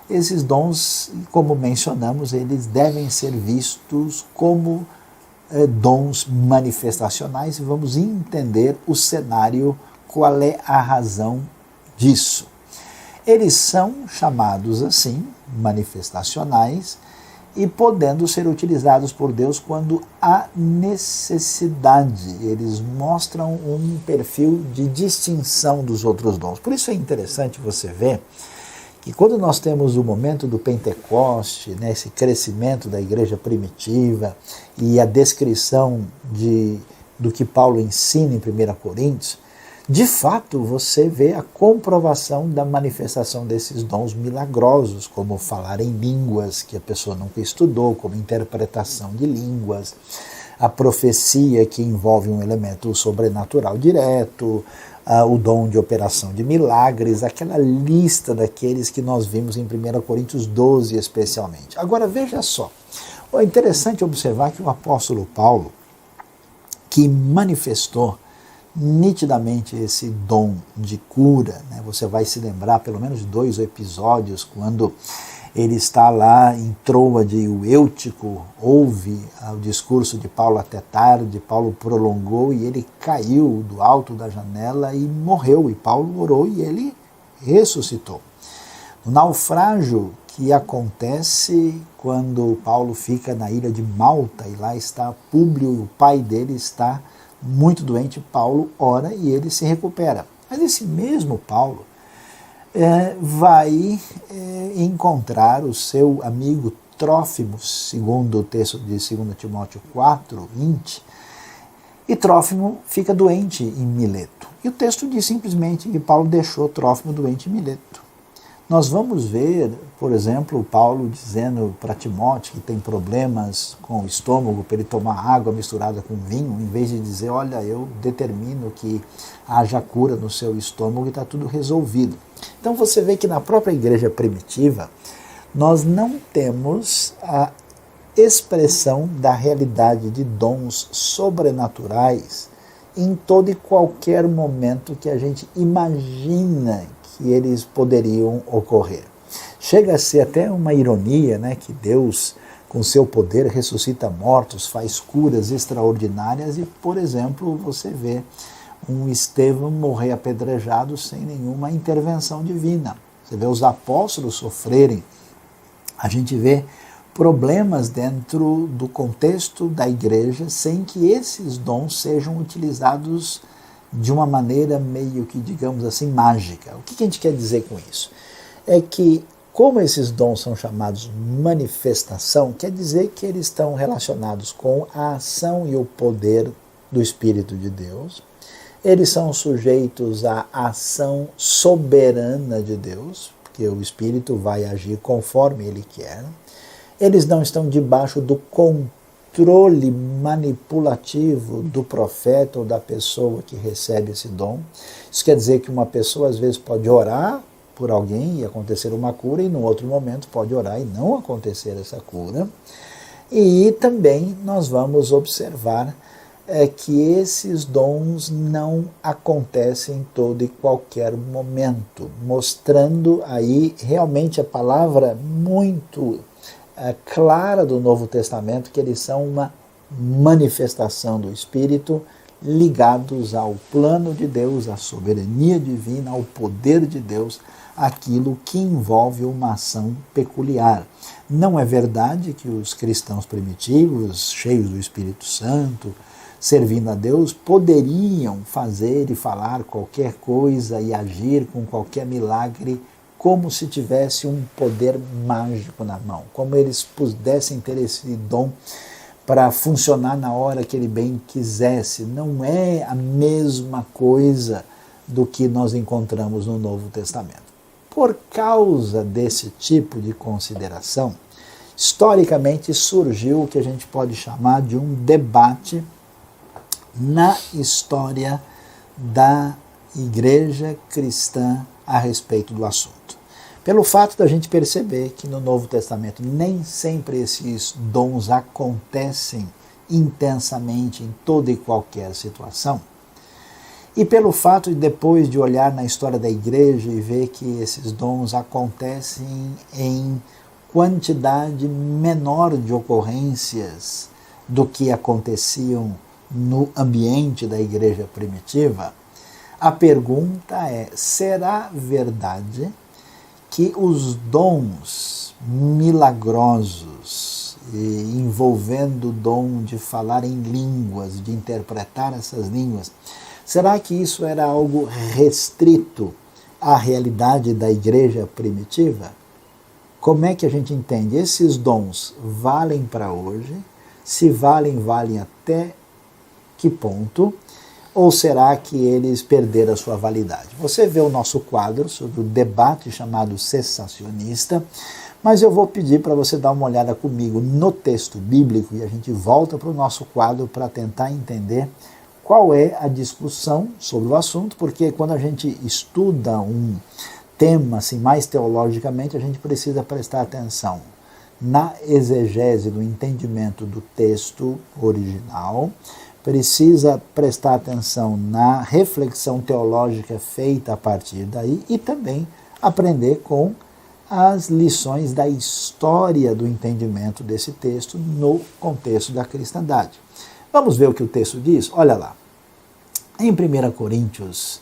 esses dons, como mencionamos, eles devem ser vistos como dons manifestacionais, e vamos entender o cenário, qual é a razão disso. Eles são chamados assim, manifestacionais, e podendo ser utilizados por Deus quando há necessidade. Eles mostram um perfil de distinção dos outros dons. Por isso é interessante você ver que quando nós temos o momento do Pentecoste, né, esse crescimento da igreja primitiva e a descrição do que Paulo ensina em 1 Coríntios, de fato você vê a comprovação da manifestação desses dons milagrosos, como falar em línguas que a pessoa nunca estudou, como interpretação de línguas, a profecia que envolve um elemento sobrenatural direto, o dom de operação de milagres, aquela lista daqueles que nós vimos em 1 Coríntios 12 especialmente. Agora veja só, é interessante observar que o apóstolo Paulo, que manifestou nitidamente esse dom de cura, né? Você vai se lembrar pelo menos de 2 episódios, quando ele está lá em Troade e o Eutico ouve o discurso de Paulo até tarde, Paulo prolongou e ele caiu do alto da janela e morreu, e Paulo orou e ele ressuscitou. O naufrágio que acontece quando Paulo fica na ilha de Malta e lá está Públio e o pai dele está muito doente, Paulo ora e ele se recupera. Mas esse mesmo Paulo vai encontrar o seu amigo Trófimo, segundo o texto de 2 Timóteo 4, 20, e Trófimo fica doente em Mileto. E o texto diz simplesmente que Paulo deixou Trófimo doente em Mileto. Nós vamos ver, por exemplo, Paulo dizendo para Timóteo que tem problemas com o estômago, para ele tomar água misturada com vinho, em vez de dizer, olha, eu determino que haja cura no seu estômago e está tudo resolvido. Então você vê que na própria igreja primitiva, nós não temos a expressão da realidade de dons sobrenaturais em todo e qualquer momento que a gente imagina que eles poderiam ocorrer. Chega a ser até uma ironia, né, que Deus, com seu poder, ressuscita mortos, faz curas extraordinárias e, por exemplo, você vê um Estevão morrer apedrejado sem nenhuma intervenção divina. Você vê os apóstolos sofrerem. A gente vê problemas dentro do contexto da igreja sem que esses dons sejam utilizados de uma maneira meio que, digamos assim, mágica. O que a gente quer dizer com isso? É que, como esses dons são chamados manifestação, quer dizer que eles estão relacionados com a ação e o poder do Espírito de Deus. Eles são sujeitos à ação soberana de Deus, porque o Espírito vai agir conforme Ele quer. Eles não estão debaixo do controle manipulativo do profeta ou da pessoa que recebe esse dom. Isso quer dizer que uma pessoa às vezes pode orar por alguém e acontecer uma cura, e no outro momento pode orar e não acontecer essa cura. E também nós vamos observar que esses dons não acontecem em todo e qualquer momento, mostrando aí realmente a palavra muito clara do Novo Testamento, que eles são uma manifestação do Espírito, ligados ao plano de Deus, à soberania divina, ao poder de Deus, aquilo que envolve uma ação peculiar. Não é verdade que os cristãos primitivos, cheios do Espírito Santo, servindo a Deus, poderiam fazer e falar qualquer coisa e agir com qualquer milagre como se tivesse um poder mágico na mão, como eles pudessem ter esse dom para funcionar na hora que ele bem quisesse. Não é a mesma coisa do que nós encontramos no Novo Testamento. Por causa desse tipo de consideração, historicamente surgiu o que a gente pode chamar de um debate na história da igreja cristã a respeito do assunto. Pelo fato da gente perceber que no Novo Testamento nem sempre esses dons acontecem intensamente em toda e qualquer situação, e pelo fato de, depois de olhar na história da igreja e ver que esses dons acontecem em quantidade menor de ocorrências do que aconteciam no ambiente da igreja primitiva, a pergunta é: será verdade que os dons milagrosos envolvendo o dom de falar em línguas, de interpretar essas línguas, será que isso era algo restrito à realidade da igreja primitiva? Como é que a gente entende? Esses dons valem para hoje? Se valem, valem até que ponto? Ou será que eles perderam a sua validade? Você vê o nosso quadro sobre o debate chamado cessacionista, mas eu vou pedir para você dar uma olhada comigo no texto bíblico e a gente volta para o nosso quadro para tentar entender qual é a discussão sobre o assunto, porque quando a gente estuda um tema assim, mais teologicamente, a gente precisa prestar atenção na exegese, no entendimento do texto original, precisa prestar atenção na reflexão teológica feita a partir daí e também aprender com as lições da história do entendimento desse texto no contexto da cristandade. Vamos ver o que o texto diz? Olha lá. Em 1 Coríntios,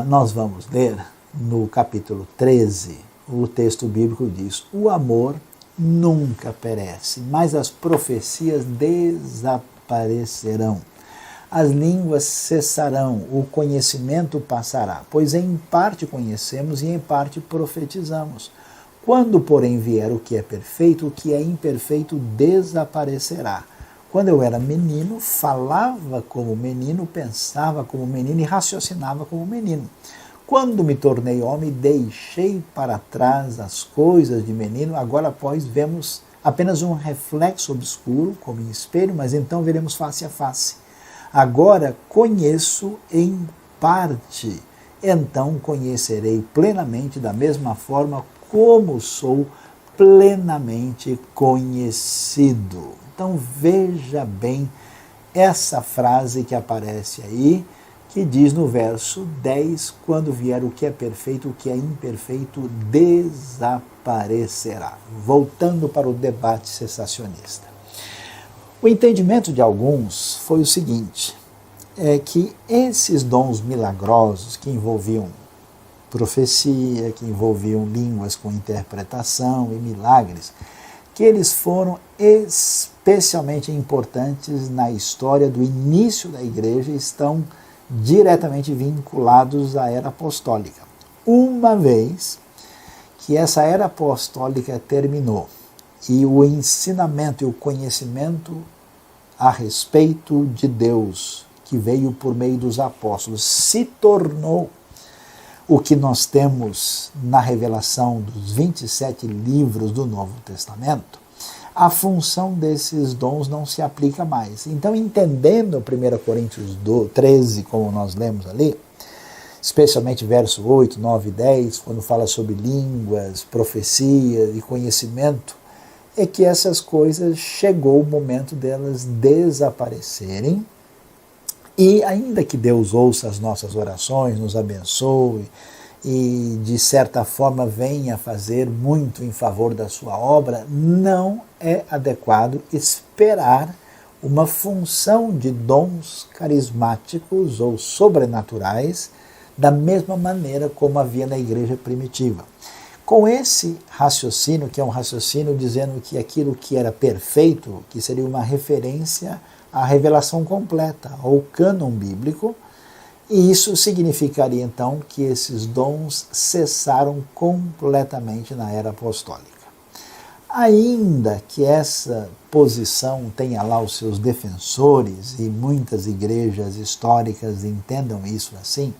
nós vamos ler no capítulo 13, o texto bíblico diz: o amor nunca perece, mas as profecias desaparecerão. As línguas cessarão, o conhecimento passará, pois em parte conhecemos e em parte profetizamos. Quando, porém, vier o que é perfeito, o que é imperfeito desaparecerá. Quando eu era menino, falava como menino, pensava como menino e raciocinava como menino. Quando me tornei homem, deixei para trás as coisas de menino. Agora, pois, vemos apenas um reflexo obscuro, como em espelho, mas então veremos face a face. Agora conheço em parte, então conhecerei plenamente da mesma forma como sou plenamente conhecido. Então veja bem essa frase que aparece aí, que diz no verso 10, quando vier o que é perfeito, o que é imperfeito desaparecerá. Voltando para o debate cessacionista. O entendimento de alguns foi o seguinte, que esses dons milagrosos que envolviam profecia, que envolviam línguas com interpretação e milagres, que eles foram especialmente importantes na história do início da igreja e estão diretamente vinculados à era apostólica. Uma vez que essa era apostólica terminou e o ensinamento e o conhecimento a respeito de Deus, que veio por meio dos apóstolos, se tornou o que nós temos na revelação dos 27 livros do Novo Testamento, a função desses dons não se aplica mais. Então, entendendo 1 Coríntios 13, como nós lemos ali, especialmente verso 8, 9 e 10, quando fala sobre línguas, profecia e conhecimento, é que essas coisas chegou o momento delas desaparecerem. E ainda que Deus ouça as nossas orações, nos abençoe e de certa forma venha fazer muito em favor da sua obra, não é adequado esperar uma função de dons carismáticos ou sobrenaturais da mesma maneira como havia na igreja primitiva. Com esse raciocínio, que é um raciocínio dizendo que aquilo que era perfeito, que seria uma referência à revelação completa, ao cânon bíblico, e isso significaria então que esses dons cessaram completamente na era apostólica. Ainda que essa posição tenha lá os seus defensores, e muitas igrejas históricas entendam isso assim,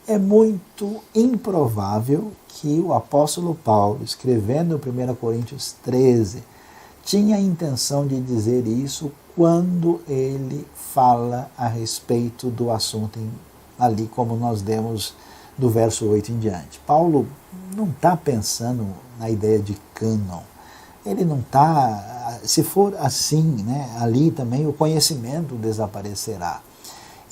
é muito improvável que o apóstolo Paulo, escrevendo 1 Coríntios 13, tinha a intenção de dizer isso quando ele fala a respeito do assunto ali, como nós lemos do verso 8 em diante. Paulo não está pensando na ideia de cânon. Ele não está, se for assim, né, ali também o conhecimento desaparecerá.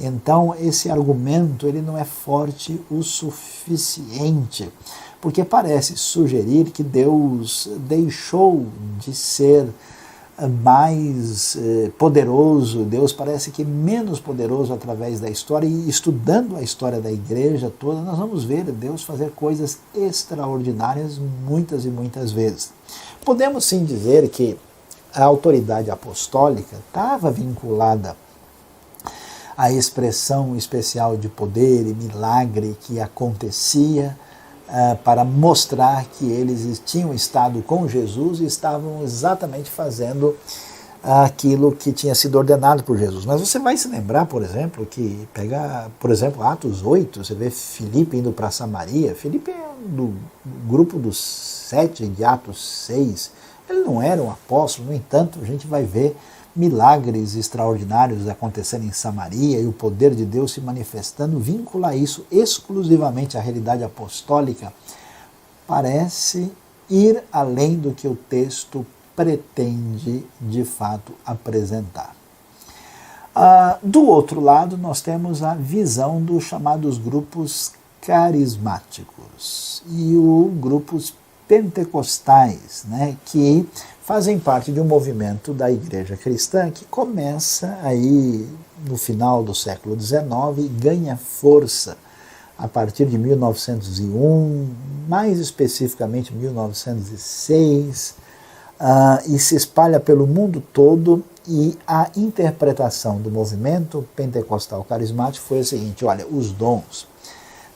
Então, esse argumento ele não é forte o suficiente, porque parece sugerir que Deus deixou de ser mais poderoso, Deus parece que menos poderoso através da história, e estudando a história da igreja toda, nós vamos ver Deus fazer coisas extraordinárias muitas e muitas vezes. Podemos sim dizer que a autoridade apostólica estava vinculada à expressão especial de poder e milagre que acontecia para mostrar que eles tinham estado com Jesus e estavam exatamente fazendo aquilo que tinha sido ordenado por Jesus. Mas você vai se lembrar, por exemplo, que pegar, por exemplo, Atos 8, você vê Filipe indo para Samaria. Filipe é do grupo dos 7 de Atos 6. Ele não era um apóstolo, no entanto, a gente vai ver milagres extraordinários acontecendo em Samaria e o poder de Deus se manifestando. Vincular isso exclusivamente à realidade apostólica parece ir além do que o texto pretende de fato apresentar. Do outro lado, nós temos a visão dos chamados grupos carismáticos e os grupos pentecostais, né, que fazem parte de um movimento da igreja cristã que começa aí no final do século XIX e ganha força a partir de 1901, mais especificamente 1906, e se espalha pelo mundo todo. E a interpretação do movimento pentecostal carismático foi a seguinte: olha, os dons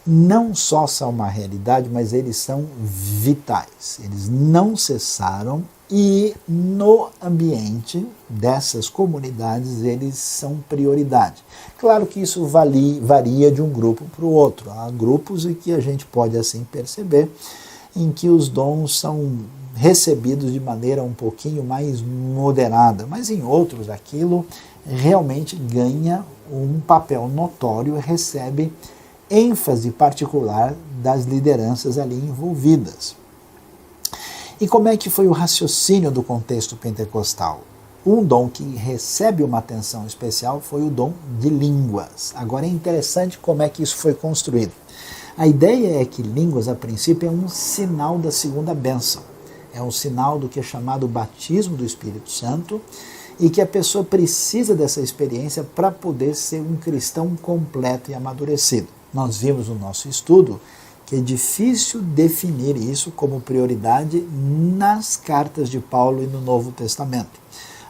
não só são uma realidade, mas eles são vitais. Eles não cessaram e no ambiente dessas comunidades eles são prioridade. Claro que isso varia de um grupo para o outro. Há grupos em que a gente pode assim perceber em que os dons são recebidos de maneira um pouquinho mais moderada, mas em outros aquilo realmente ganha um papel notório e recebe ênfase particular das lideranças ali envolvidas. E como é que foi o raciocínio do contexto pentecostal? Um dom que recebe uma atenção especial foi o dom de línguas. Agora é interessante como é que isso foi construído. A ideia é que línguas, a princípio, é um sinal da segunda bênção. É um sinal do que é chamado batismo do Espírito Santo e que a pessoa precisa dessa experiência para poder ser um cristão completo e amadurecido. Nós vimos no nosso estudo que é difícil definir isso como prioridade nas cartas de Paulo e no Novo Testamento.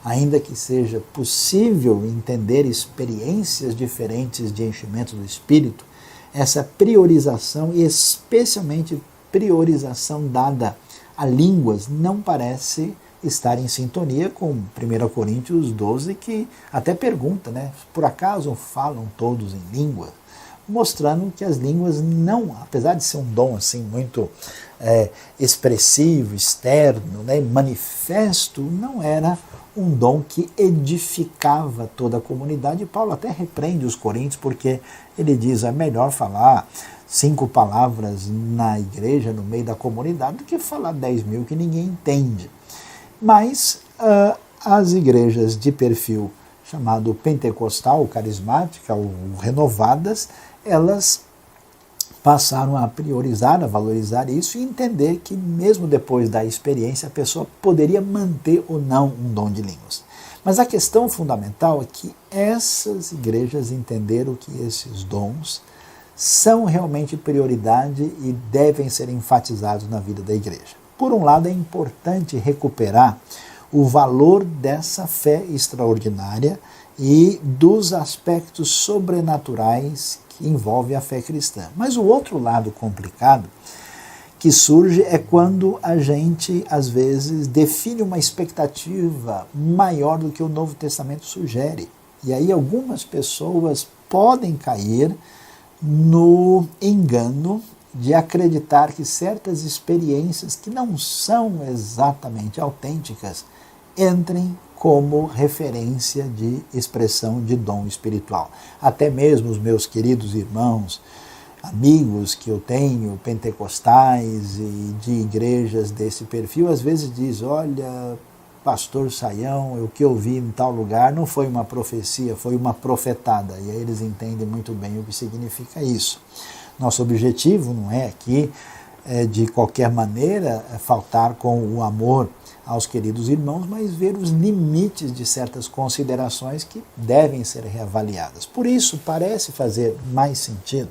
Ainda que seja possível entender experiências diferentes de enchimento do Espírito, essa priorização, e especialmente priorização dada a línguas, não parece estar em sintonia com 1 Coríntios 12, que até pergunta, né? Por acaso falam todos em língua? Mostrando que as línguas não, apesar de ser um dom assim muito expressivo, externo, né, manifesto, não era um dom que edificava toda a comunidade. E Paulo até repreende os coríntios porque ele diz: é melhor falar 5 palavras na igreja, no meio da comunidade, do que falar 10 mil que ninguém entende. Mas as igrejas de perfil chamado pentecostal, carismática ou renovadas, elas passaram a priorizar, a valorizar isso e entender que mesmo depois da experiência a pessoa poderia manter ou não um dom de línguas. Mas a questão fundamental é que essas igrejas entenderam que esses dons são realmente prioridade e devem ser enfatizados na vida da igreja. Por um lado, é importante recuperar o valor dessa fé extraordinária e dos aspectos sobrenaturais que envolvem a fé cristã. Mas o outro lado complicado que surge é quando a gente, às vezes, define uma expectativa maior do que o Novo Testamento sugere. E aí algumas pessoas podem cair no engano de acreditar que certas experiências que não são exatamente autênticas entrem como referência de expressão de dom espiritual. Até mesmo os meus queridos irmãos, amigos que eu tenho, pentecostais e de igrejas desse perfil, às vezes dizem: olha, pastor Saião, o que eu vi em tal lugar não foi uma profecia, foi uma profetada. E aí eles entendem muito bem o que significa isso. Nosso objetivo não é aqui, de qualquer maneira, faltar com o amor aos queridos irmãos, mas ver os limites de certas considerações que devem ser reavaliadas. Por isso, parece fazer mais sentido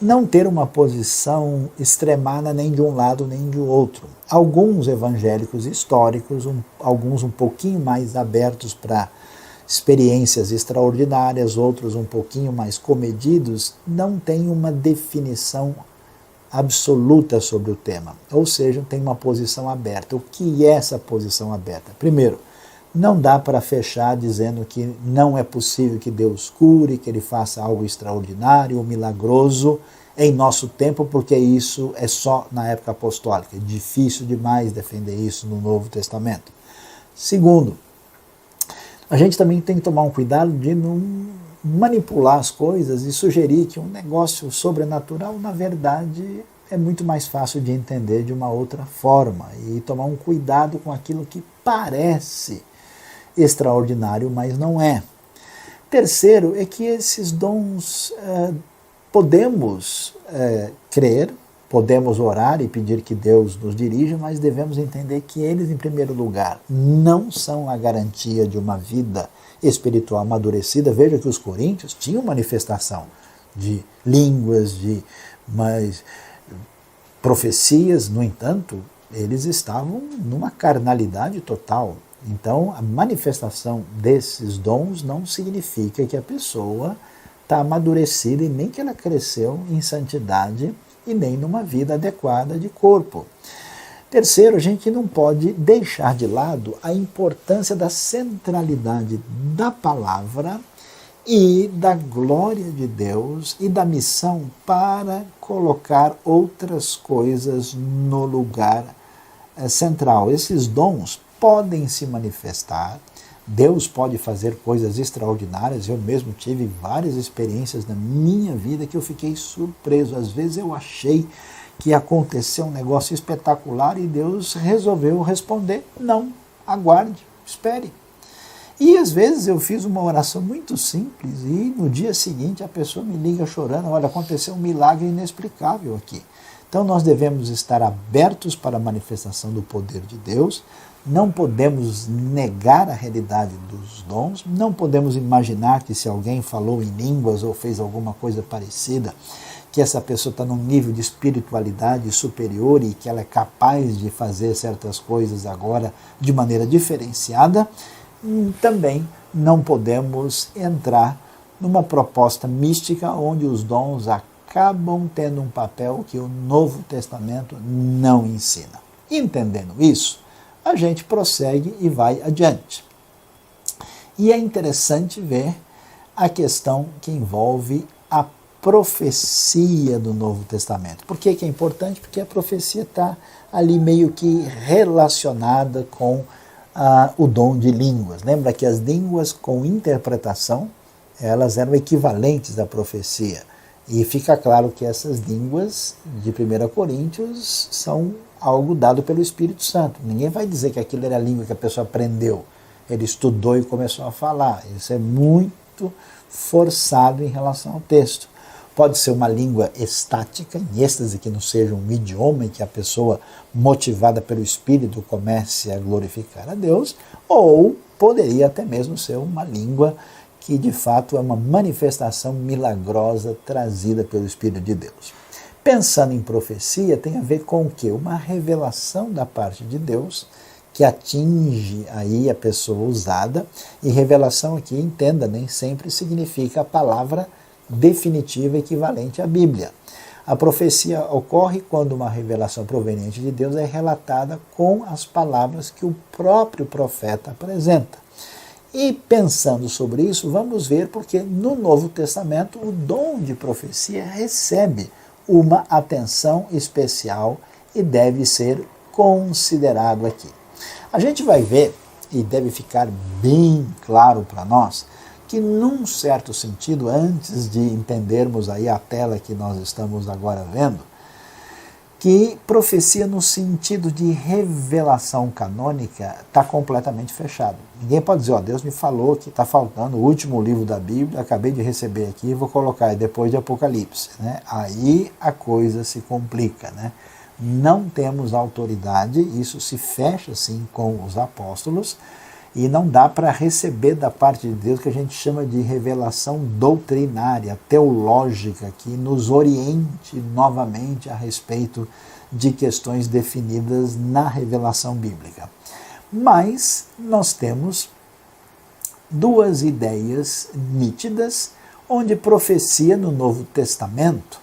não ter uma posição extremada nem de um lado nem de outro. Alguns evangélicos históricos, alguns um pouquinho mais abertos para experiências extraordinárias, outros um pouquinho mais comedidos, não têm uma definição absoluta sobre o tema, ou seja, tem uma posição aberta. O que é essa posição aberta? Primeiro, não dá para fechar dizendo que não é possível que Deus cure, que Ele faça algo extraordinário ou milagroso em nosso tempo, porque isso é só na época apostólica. É difícil demais defender isso no Novo Testamento. Segundo, a gente também tem que tomar um cuidado de não manipular as coisas e sugerir que um negócio sobrenatural, na verdade, é muito mais fácil de entender de uma outra forma e tomar um cuidado com aquilo que parece extraordinário, mas não é. Terceiro é que esses dons podemos crer, podemos orar e pedir que Deus nos dirija, mas devemos entender que eles, em primeiro lugar, não são a garantia de uma vida espiritual amadurecida. Veja que os coríntios tinham manifestação de línguas, de profecias, no entanto, eles estavam numa carnalidade total. Então, a manifestação desses dons não significa que a pessoa está amadurecida e nem que ela cresceu em santidade e nem numa vida adequada de corpo. Terceiro, a gente não pode deixar de lado a importância da centralidade da palavra e da glória de Deus e da missão para colocar outras coisas no lugar central. Esses dons podem se manifestar, Deus pode fazer coisas extraordinárias. Eu mesmo tive várias experiências na minha vida que eu fiquei surpreso. Às vezes eu achei que ia acontecer um negócio espetacular e Deus resolveu responder: não, aguarde, espere. E às vezes eu fiz uma oração muito simples e no dia seguinte a pessoa me liga chorando: olha, aconteceu um milagre inexplicável aqui. Então nós devemos estar abertos para a manifestação do poder de Deus. Não podemos negar a realidade dos dons, não podemos imaginar que se alguém falou em línguas ou fez alguma coisa parecida, que essa pessoa está num nível de espiritualidade superior e que ela é capaz de fazer certas coisas agora de maneira diferenciada. Também não podemos entrar numa proposta mística onde os dons acabam tendo um papel que o Novo Testamento não ensina. Entendendo isso, a gente prossegue e vai adiante. E é interessante ver a questão que envolve a profecia do Novo Testamento. Por que é importante? Porque a profecia está ali meio que relacionada com o dom de línguas. Lembra que as línguas com interpretação, elas eram equivalentes à profecia. E fica claro que essas línguas de 1 Coríntios são algo dado pelo Espírito Santo. Ninguém vai dizer que aquilo era a língua que a pessoa aprendeu. Ele estudou e começou a falar. Isso é muito forçado em relação ao texto. Pode ser uma língua estática, em êxtase, que não seja um idioma em que a pessoa, motivada pelo Espírito, comece a glorificar a Deus, ou poderia até mesmo ser uma língua que de fato é uma manifestação milagrosa trazida pelo Espírito de Deus. Pensando em profecia, tem a ver com o quê? Uma revelação da parte de Deus que atinge aí a pessoa usada, e revelação aqui, entenda, nem sempre significa a palavra definitiva equivalente à Bíblia. A profecia ocorre quando uma revelação proveniente de Deus é relatada com as palavras que o próprio profeta apresenta. E pensando sobre isso, vamos ver porque no Novo Testamento o dom de profecia recebe uma atenção especial e deve ser considerado aqui. A gente vai ver, e deve ficar bem claro para nós, que num certo sentido, antes de entendermos aí a tela que nós estamos agora vendo, que profecia no sentido de revelação canônica está completamente fechado. Ninguém pode dizer: ó, Deus me falou que está faltando o último livro da Bíblia, acabei de receber aqui, vou colocar aí depois de Apocalipse. Né? Aí a coisa se complica. Né? Não temos autoridade, isso se fecha assim com os apóstolos, E não dá para receber da parte de Deus o que a gente chama de revelação doutrinária, teológica, que nos oriente novamente a respeito de questões definidas na revelação bíblica. Mas nós temos duas ideias nítidas, onde profecia no Novo Testamento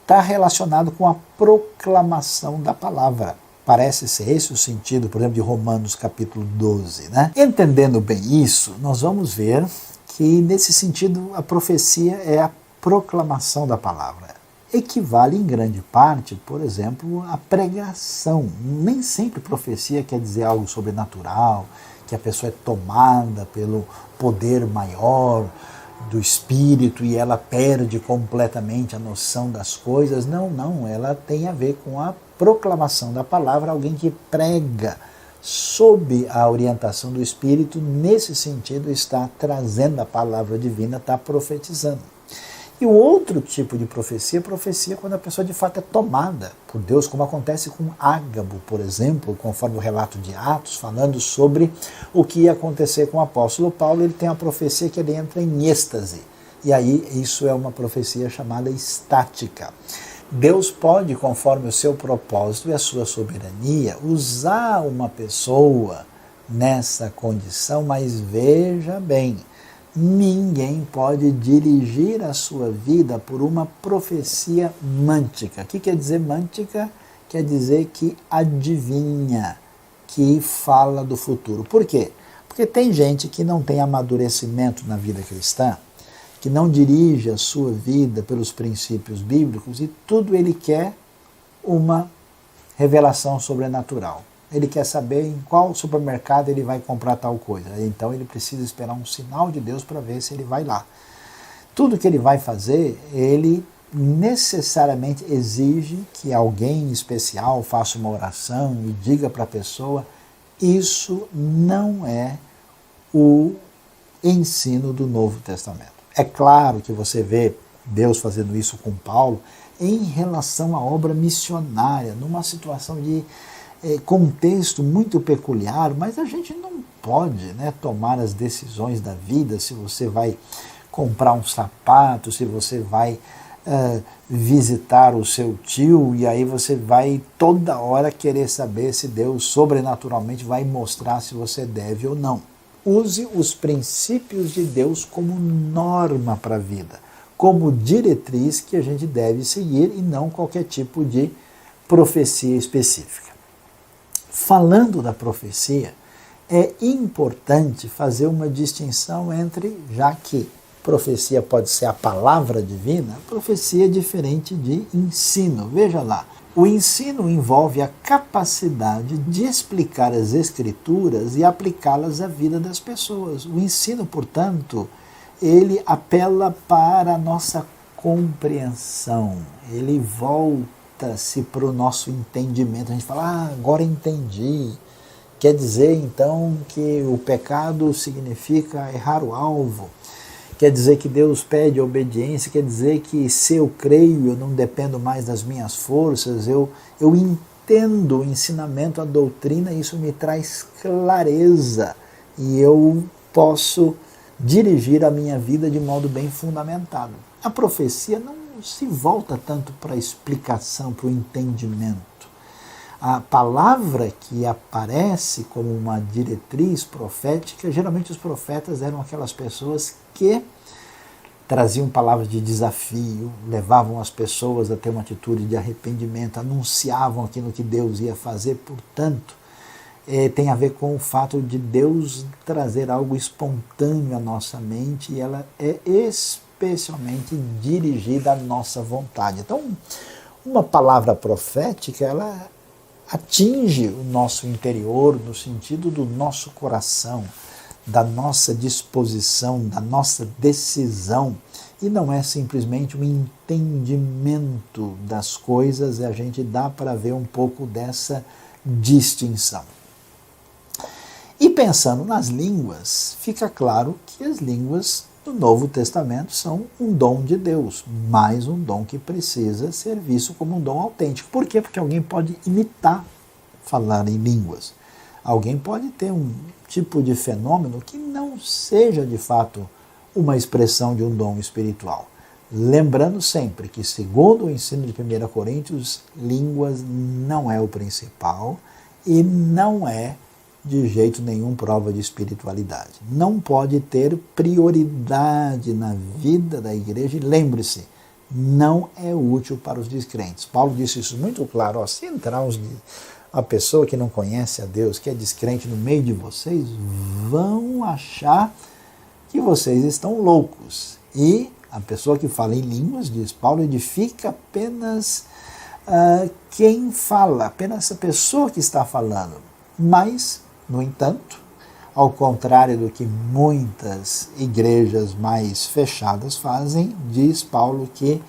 está relacionado com a proclamação da palavra. Parece ser esse o sentido, por exemplo, de Romanos capítulo 12. Né? Entendendo bem isso, nós vamos ver que, nesse sentido, a profecia é a proclamação da palavra. Equivale em grande parte, por exemplo, à pregação. Nem sempre profecia quer dizer algo sobrenatural, que a pessoa é tomada pelo poder maior do Espírito e ela perde completamente a noção das coisas. Não, ela tem a ver com a proclamação da palavra, alguém que prega sob a orientação do Espírito, nesse sentido está trazendo a palavra divina, está profetizando. E o outro tipo de profecia quando a pessoa de fato é tomada por Deus, como acontece com Ágabo, por exemplo, conforme o relato de Atos, falando sobre o que ia acontecer com o apóstolo Paulo. Ele tem a profecia que ele entra em êxtase, e aí isso é uma profecia chamada estática. Deus pode, conforme o seu propósito e a sua soberania, usar uma pessoa nessa condição, mas veja bem, ninguém pode dirigir a sua vida por uma profecia mântica. O que quer dizer mântica? Quer dizer que adivinha, que fala do futuro. Por quê? Porque tem gente que não tem amadurecimento na vida cristã, que não dirige a sua vida pelos princípios bíblicos e tudo ele quer uma revelação sobrenatural. Ele quer saber em qual supermercado ele vai comprar tal coisa. Então ele precisa esperar um sinal de Deus para ver se ele vai lá. Tudo que ele vai fazer, ele necessariamente exige que alguém especial faça uma oração e diga para a pessoa. Isso não é o ensino do Novo Testamento. É claro que você vê Deus fazendo isso com Paulo em relação à obra missionária, numa situação de contexto muito peculiar, mas a gente não pode, né, tomar as decisões da vida, se você vai comprar um sapato, se você vai visitar o seu tio, e aí você vai toda hora querer saber se Deus sobrenaturalmente vai mostrar se você deve ou não. Use os princípios de Deus como norma para a vida, como diretriz que a gente deve seguir e não qualquer tipo de profecia específica. Falando da profecia, é importante fazer uma distinção entre, já que profecia pode ser a palavra divina, profecia é diferente de ensino. Veja lá, o ensino envolve a capacidade de explicar as Escrituras e aplicá-las à vida das pessoas. O ensino, portanto, ele apela para a nossa compreensão, ele volta-se para o nosso entendimento. A gente fala, agora entendi. Quer dizer, então, que o pecado significa errar o alvo. Quer dizer que Deus pede obediência, quer dizer que se eu creio, eu não dependo mais das minhas forças, eu entendo o ensinamento, a doutrina, isso me traz clareza e eu posso dirigir a minha vida de modo bem fundamentado. A profecia não se volta tanto para a explicação, para o entendimento. A palavra que aparece como uma diretriz profética, geralmente os profetas eram aquelas pessoas que traziam palavras de desafio, levavam as pessoas a ter uma atitude de arrependimento, anunciavam aquilo que Deus ia fazer. Portanto, tem a ver com o fato de Deus trazer algo espontâneo à nossa mente e ela é especialmente dirigida à nossa vontade. Então, uma palavra profética, ela atinge o nosso interior no sentido do nosso coração, da nossa disposição, da nossa decisão, e não é simplesmente um entendimento das coisas, e a gente dá para ver um pouco dessa distinção. E pensando nas línguas, fica claro que as línguas do Novo Testamento são um dom de Deus, mas um dom que precisa ser visto como um dom autêntico. Por quê? Porque alguém pode imitar falar em línguas. Alguém pode ter um tipo de fenômeno que não seja de fato uma expressão de um dom espiritual. Lembrando sempre que, segundo o ensino de 1 Coríntios, línguas não é o principal e não é de jeito nenhum prova de espiritualidade. Não pode ter prioridade na vida da igreja e lembre-se, não é útil para os descrentes. Paulo disse isso muito claro, ó, se entrar a pessoa que não conhece a Deus, que é descrente no meio de vocês, vão achar que vocês estão loucos. E a pessoa que fala em línguas, diz Paulo, edifica apenas quem fala, apenas a pessoa que está falando. Mas, no entanto, ao contrário do que muitas igrejas mais fechadas fazem, diz Paulo que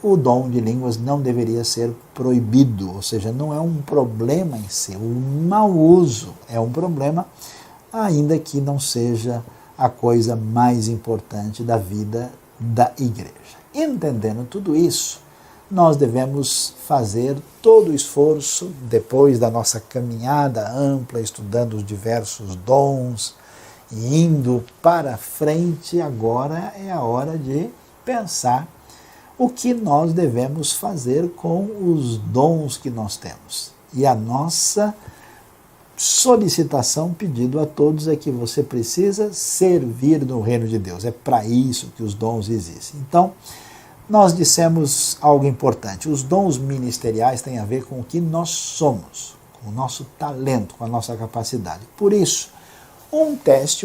o dom de línguas não deveria ser proibido, ou seja, não é um problema em si. O mau uso é um problema, ainda que não seja a coisa mais importante da vida da igreja. Entendendo tudo isso, nós devemos fazer todo o esforço, depois da nossa caminhada ampla, estudando os diversos dons, e indo para frente, agora é a hora de pensar o que nós devemos fazer com os dons que nós temos. E a nossa solicitação, pedido a todos, é que você precisa servir no reino de Deus. É para isso que os dons existem. Então, nós dissemos algo importante. Os dons ministeriais têm a ver com o que nós somos, com o nosso talento, com a nossa capacidade. Por isso, um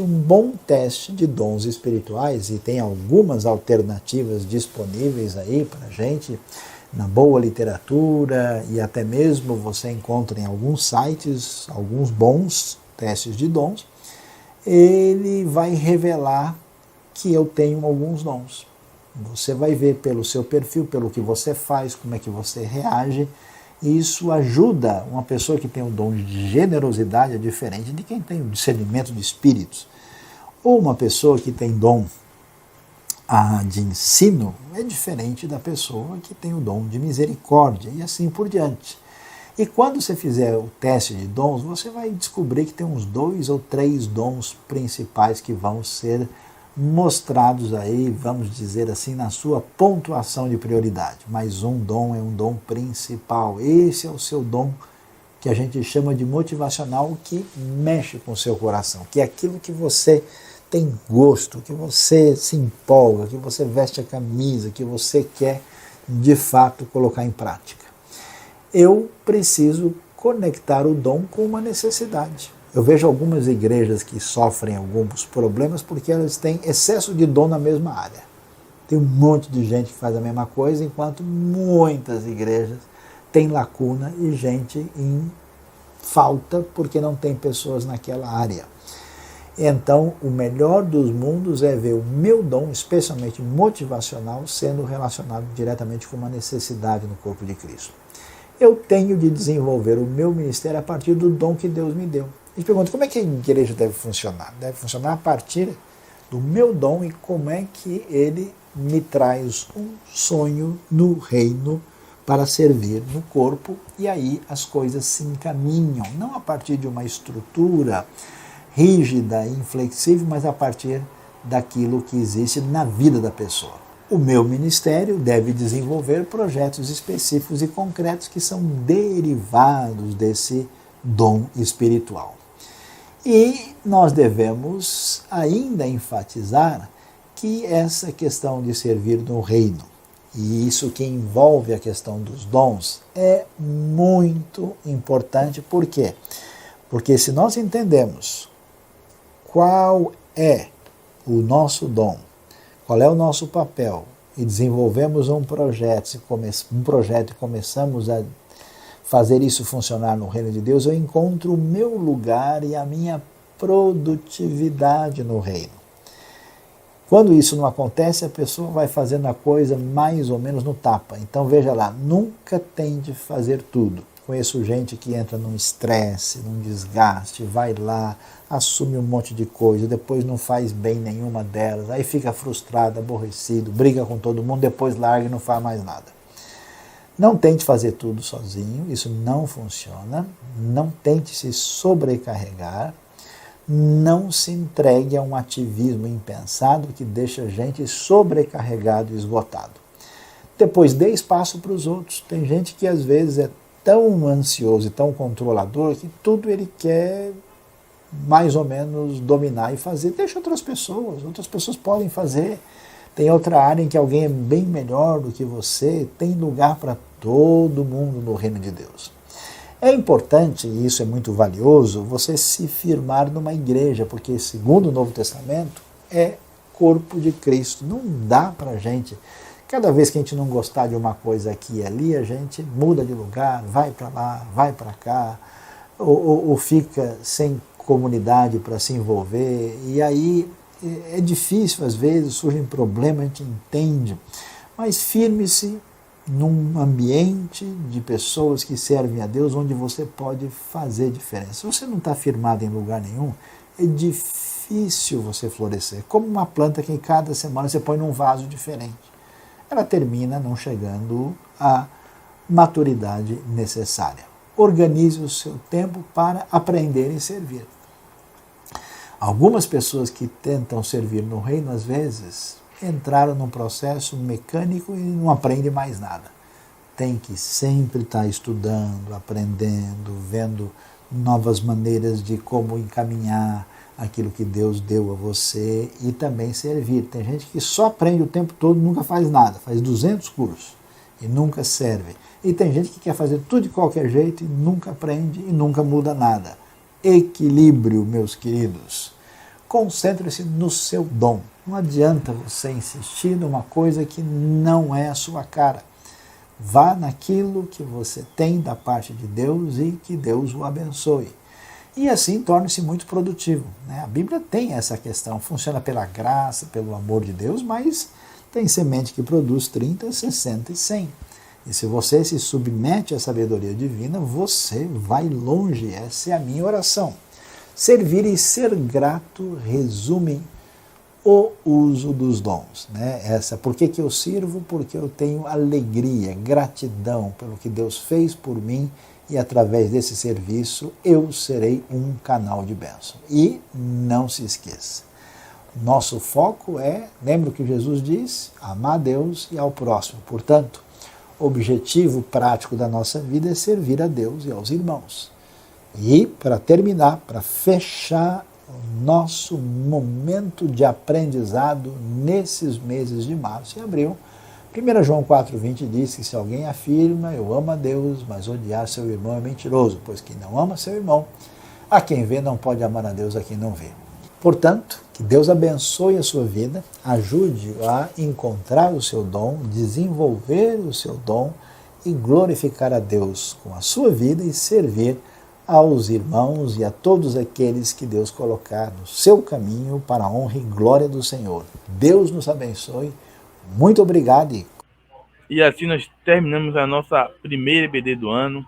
bom teste de dons espirituais, e tem algumas alternativas disponíveis aí para a gente, na boa literatura, e até mesmo você encontra em alguns sites, alguns bons testes de dons, ele vai revelar que eu tenho alguns dons. Você vai ver pelo seu perfil, pelo que você faz, como é que você reage. E isso ajuda uma pessoa que tem o dom de generosidade, é diferente de quem tem o discernimento de espíritos. Ou uma pessoa que tem dom de ensino, é diferente da pessoa que tem o dom de misericórdia, e assim por diante. E quando você fizer o teste de dons, você vai descobrir que tem uns 2 ou 3 dons principais que vão ser mostrados aí, vamos dizer assim, na sua pontuação de prioridade. Mas um dom é um dom principal. Esse é o seu dom que a gente chama de motivacional, que mexe com o seu coração, que é aquilo que você tem gosto, que você se empolga, que você veste a camisa, que você quer de fato colocar em prática. Eu preciso conectar o dom com uma necessidade. Eu vejo algumas igrejas que sofrem alguns problemas porque elas têm excesso de dom na mesma área. Tem um monte de gente que faz a mesma coisa, enquanto muitas igrejas têm lacuna e gente em falta porque não tem pessoas naquela área. Então, o melhor dos mundos é ver o meu dom, especialmente motivacional, sendo relacionado diretamente com uma necessidade no corpo de Cristo. Eu tenho de desenvolver o meu ministério a partir do dom que Deus me deu. A gente pergunta, como é que a igreja deve funcionar? Deve funcionar a partir do meu dom e como é que ele me traz um sonho no reino para servir no corpo, e aí as coisas se encaminham, não a partir de uma estrutura rígida e inflexível, mas a partir daquilo que existe na vida da pessoa. O meu ministério deve desenvolver projetos específicos e concretos que são derivados desse dom espiritual. E nós devemos ainda enfatizar que essa questão de servir no reino, e isso que envolve a questão dos dons, é muito importante. Por quê? Porque se nós entendemos qual é o nosso dom, qual é o nosso papel, e desenvolvemos um projeto e começamos a fazer isso funcionar no reino de Deus, eu encontro o meu lugar e a minha produtividade no reino. Quando isso não acontece, a pessoa vai fazendo a coisa mais ou menos no tapa. Então veja lá, nunca tente fazer tudo. Conheço gente que entra num estresse, num desgaste, vai lá, assume um monte de coisa, depois não faz bem nenhuma delas, aí fica frustrado, aborrecido, briga com todo mundo, depois larga e não faz mais nada. Não tente fazer tudo sozinho, isso não funciona. Não tente se sobrecarregar. Não se entregue a um ativismo impensado que deixa a gente sobrecarregado e esgotado. Depois, dê espaço para os outros. Tem gente que às vezes é tão ansioso e tão controlador que tudo ele quer mais ou menos dominar e fazer. Deixa outras pessoas podem fazer. Tem outra área em que alguém é bem melhor do que você, tem lugar para todo mundo no reino de Deus. É importante, e isso é muito valioso, você se firmar numa igreja, porque segundo o Novo Testamento é corpo de Cristo. Não dá para a gente, cada vez que a gente não gostar de uma coisa aqui e ali, a gente muda de lugar, vai para lá, vai para cá, ou fica sem comunidade para se envolver, e aí é difícil às vezes, surgem problemas, a gente entende, mas firme-se num ambiente de pessoas que servem a Deus, onde você pode fazer diferença. Se você não está firmado em lugar nenhum, é difícil você florescer, como uma planta que cada semana você põe num vaso diferente. Ela termina não chegando à maturidade necessária. Organize o seu tempo para aprender e servir. Algumas pessoas que tentam servir no reino, às vezes, entraram num processo mecânico e não aprendem mais nada. Tem que sempre estar estudando, aprendendo, vendo novas maneiras de como encaminhar aquilo que Deus deu a você e também servir. Tem gente que só aprende o tempo todo, nunca faz nada, faz 200 cursos e nunca serve. E tem gente que quer fazer tudo de qualquer jeito e nunca aprende e nunca muda nada. Equilíbrio, meus queridos. Concentre-se no seu dom. Não adianta você insistir numa coisa que não é a sua cara. Vá naquilo que você tem da parte de Deus e que Deus o abençoe. E assim torne-se muito produtivo. A Bíblia tem essa questão, funciona pela graça, pelo amor de Deus, mas tem semente que produz 30, 60 e 100. E se você se submete à sabedoria divina, você vai longe. Essa é a minha oração. Servir e ser grato resumem o uso dos dons. Por que eu sirvo? Porque eu tenho alegria, gratidão pelo que Deus fez por mim e através desse serviço eu serei um canal de bênção. E não se esqueça, nosso foco lembra o que Jesus disse? Amar a Deus e ao próximo. Portanto, o objetivo prático da nossa vida é servir a Deus e aos irmãos. E, para terminar, para fechar o nosso momento de aprendizado nesses meses de março e abril, 1 João 4,20 diz que se alguém afirma, eu amo a Deus, mas odiar seu irmão é mentiroso, pois quem não ama seu irmão, a quem vê não pode amar a Deus a quem não vê. Portanto, que Deus abençoe a sua vida, ajude-o a encontrar o seu dom, desenvolver o seu dom e glorificar a Deus com a sua vida e servir aos irmãos e a todos aqueles que Deus colocar no seu caminho para a honra e glória do Senhor. Deus nos abençoe. Muito obrigado. E assim nós terminamos a nossa primeira EBD do ano.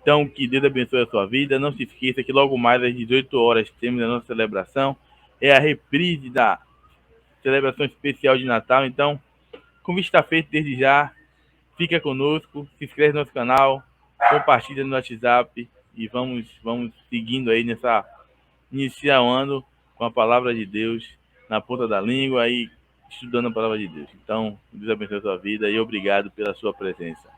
Então, que Deus abençoe a sua vida. Não se esqueça que logo mais às 18 horas temos a nossa celebração. É a reprise da celebração especial de Natal. Então, o convite está feito desde já. Fica conosco, se inscreve no nosso canal, compartilha no WhatsApp e vamos seguindo aí nessa iniciar o ano com a palavra de Deus na ponta da língua e estudando a palavra de Deus. Então, Deus abençoe a sua vida e obrigado pela sua presença.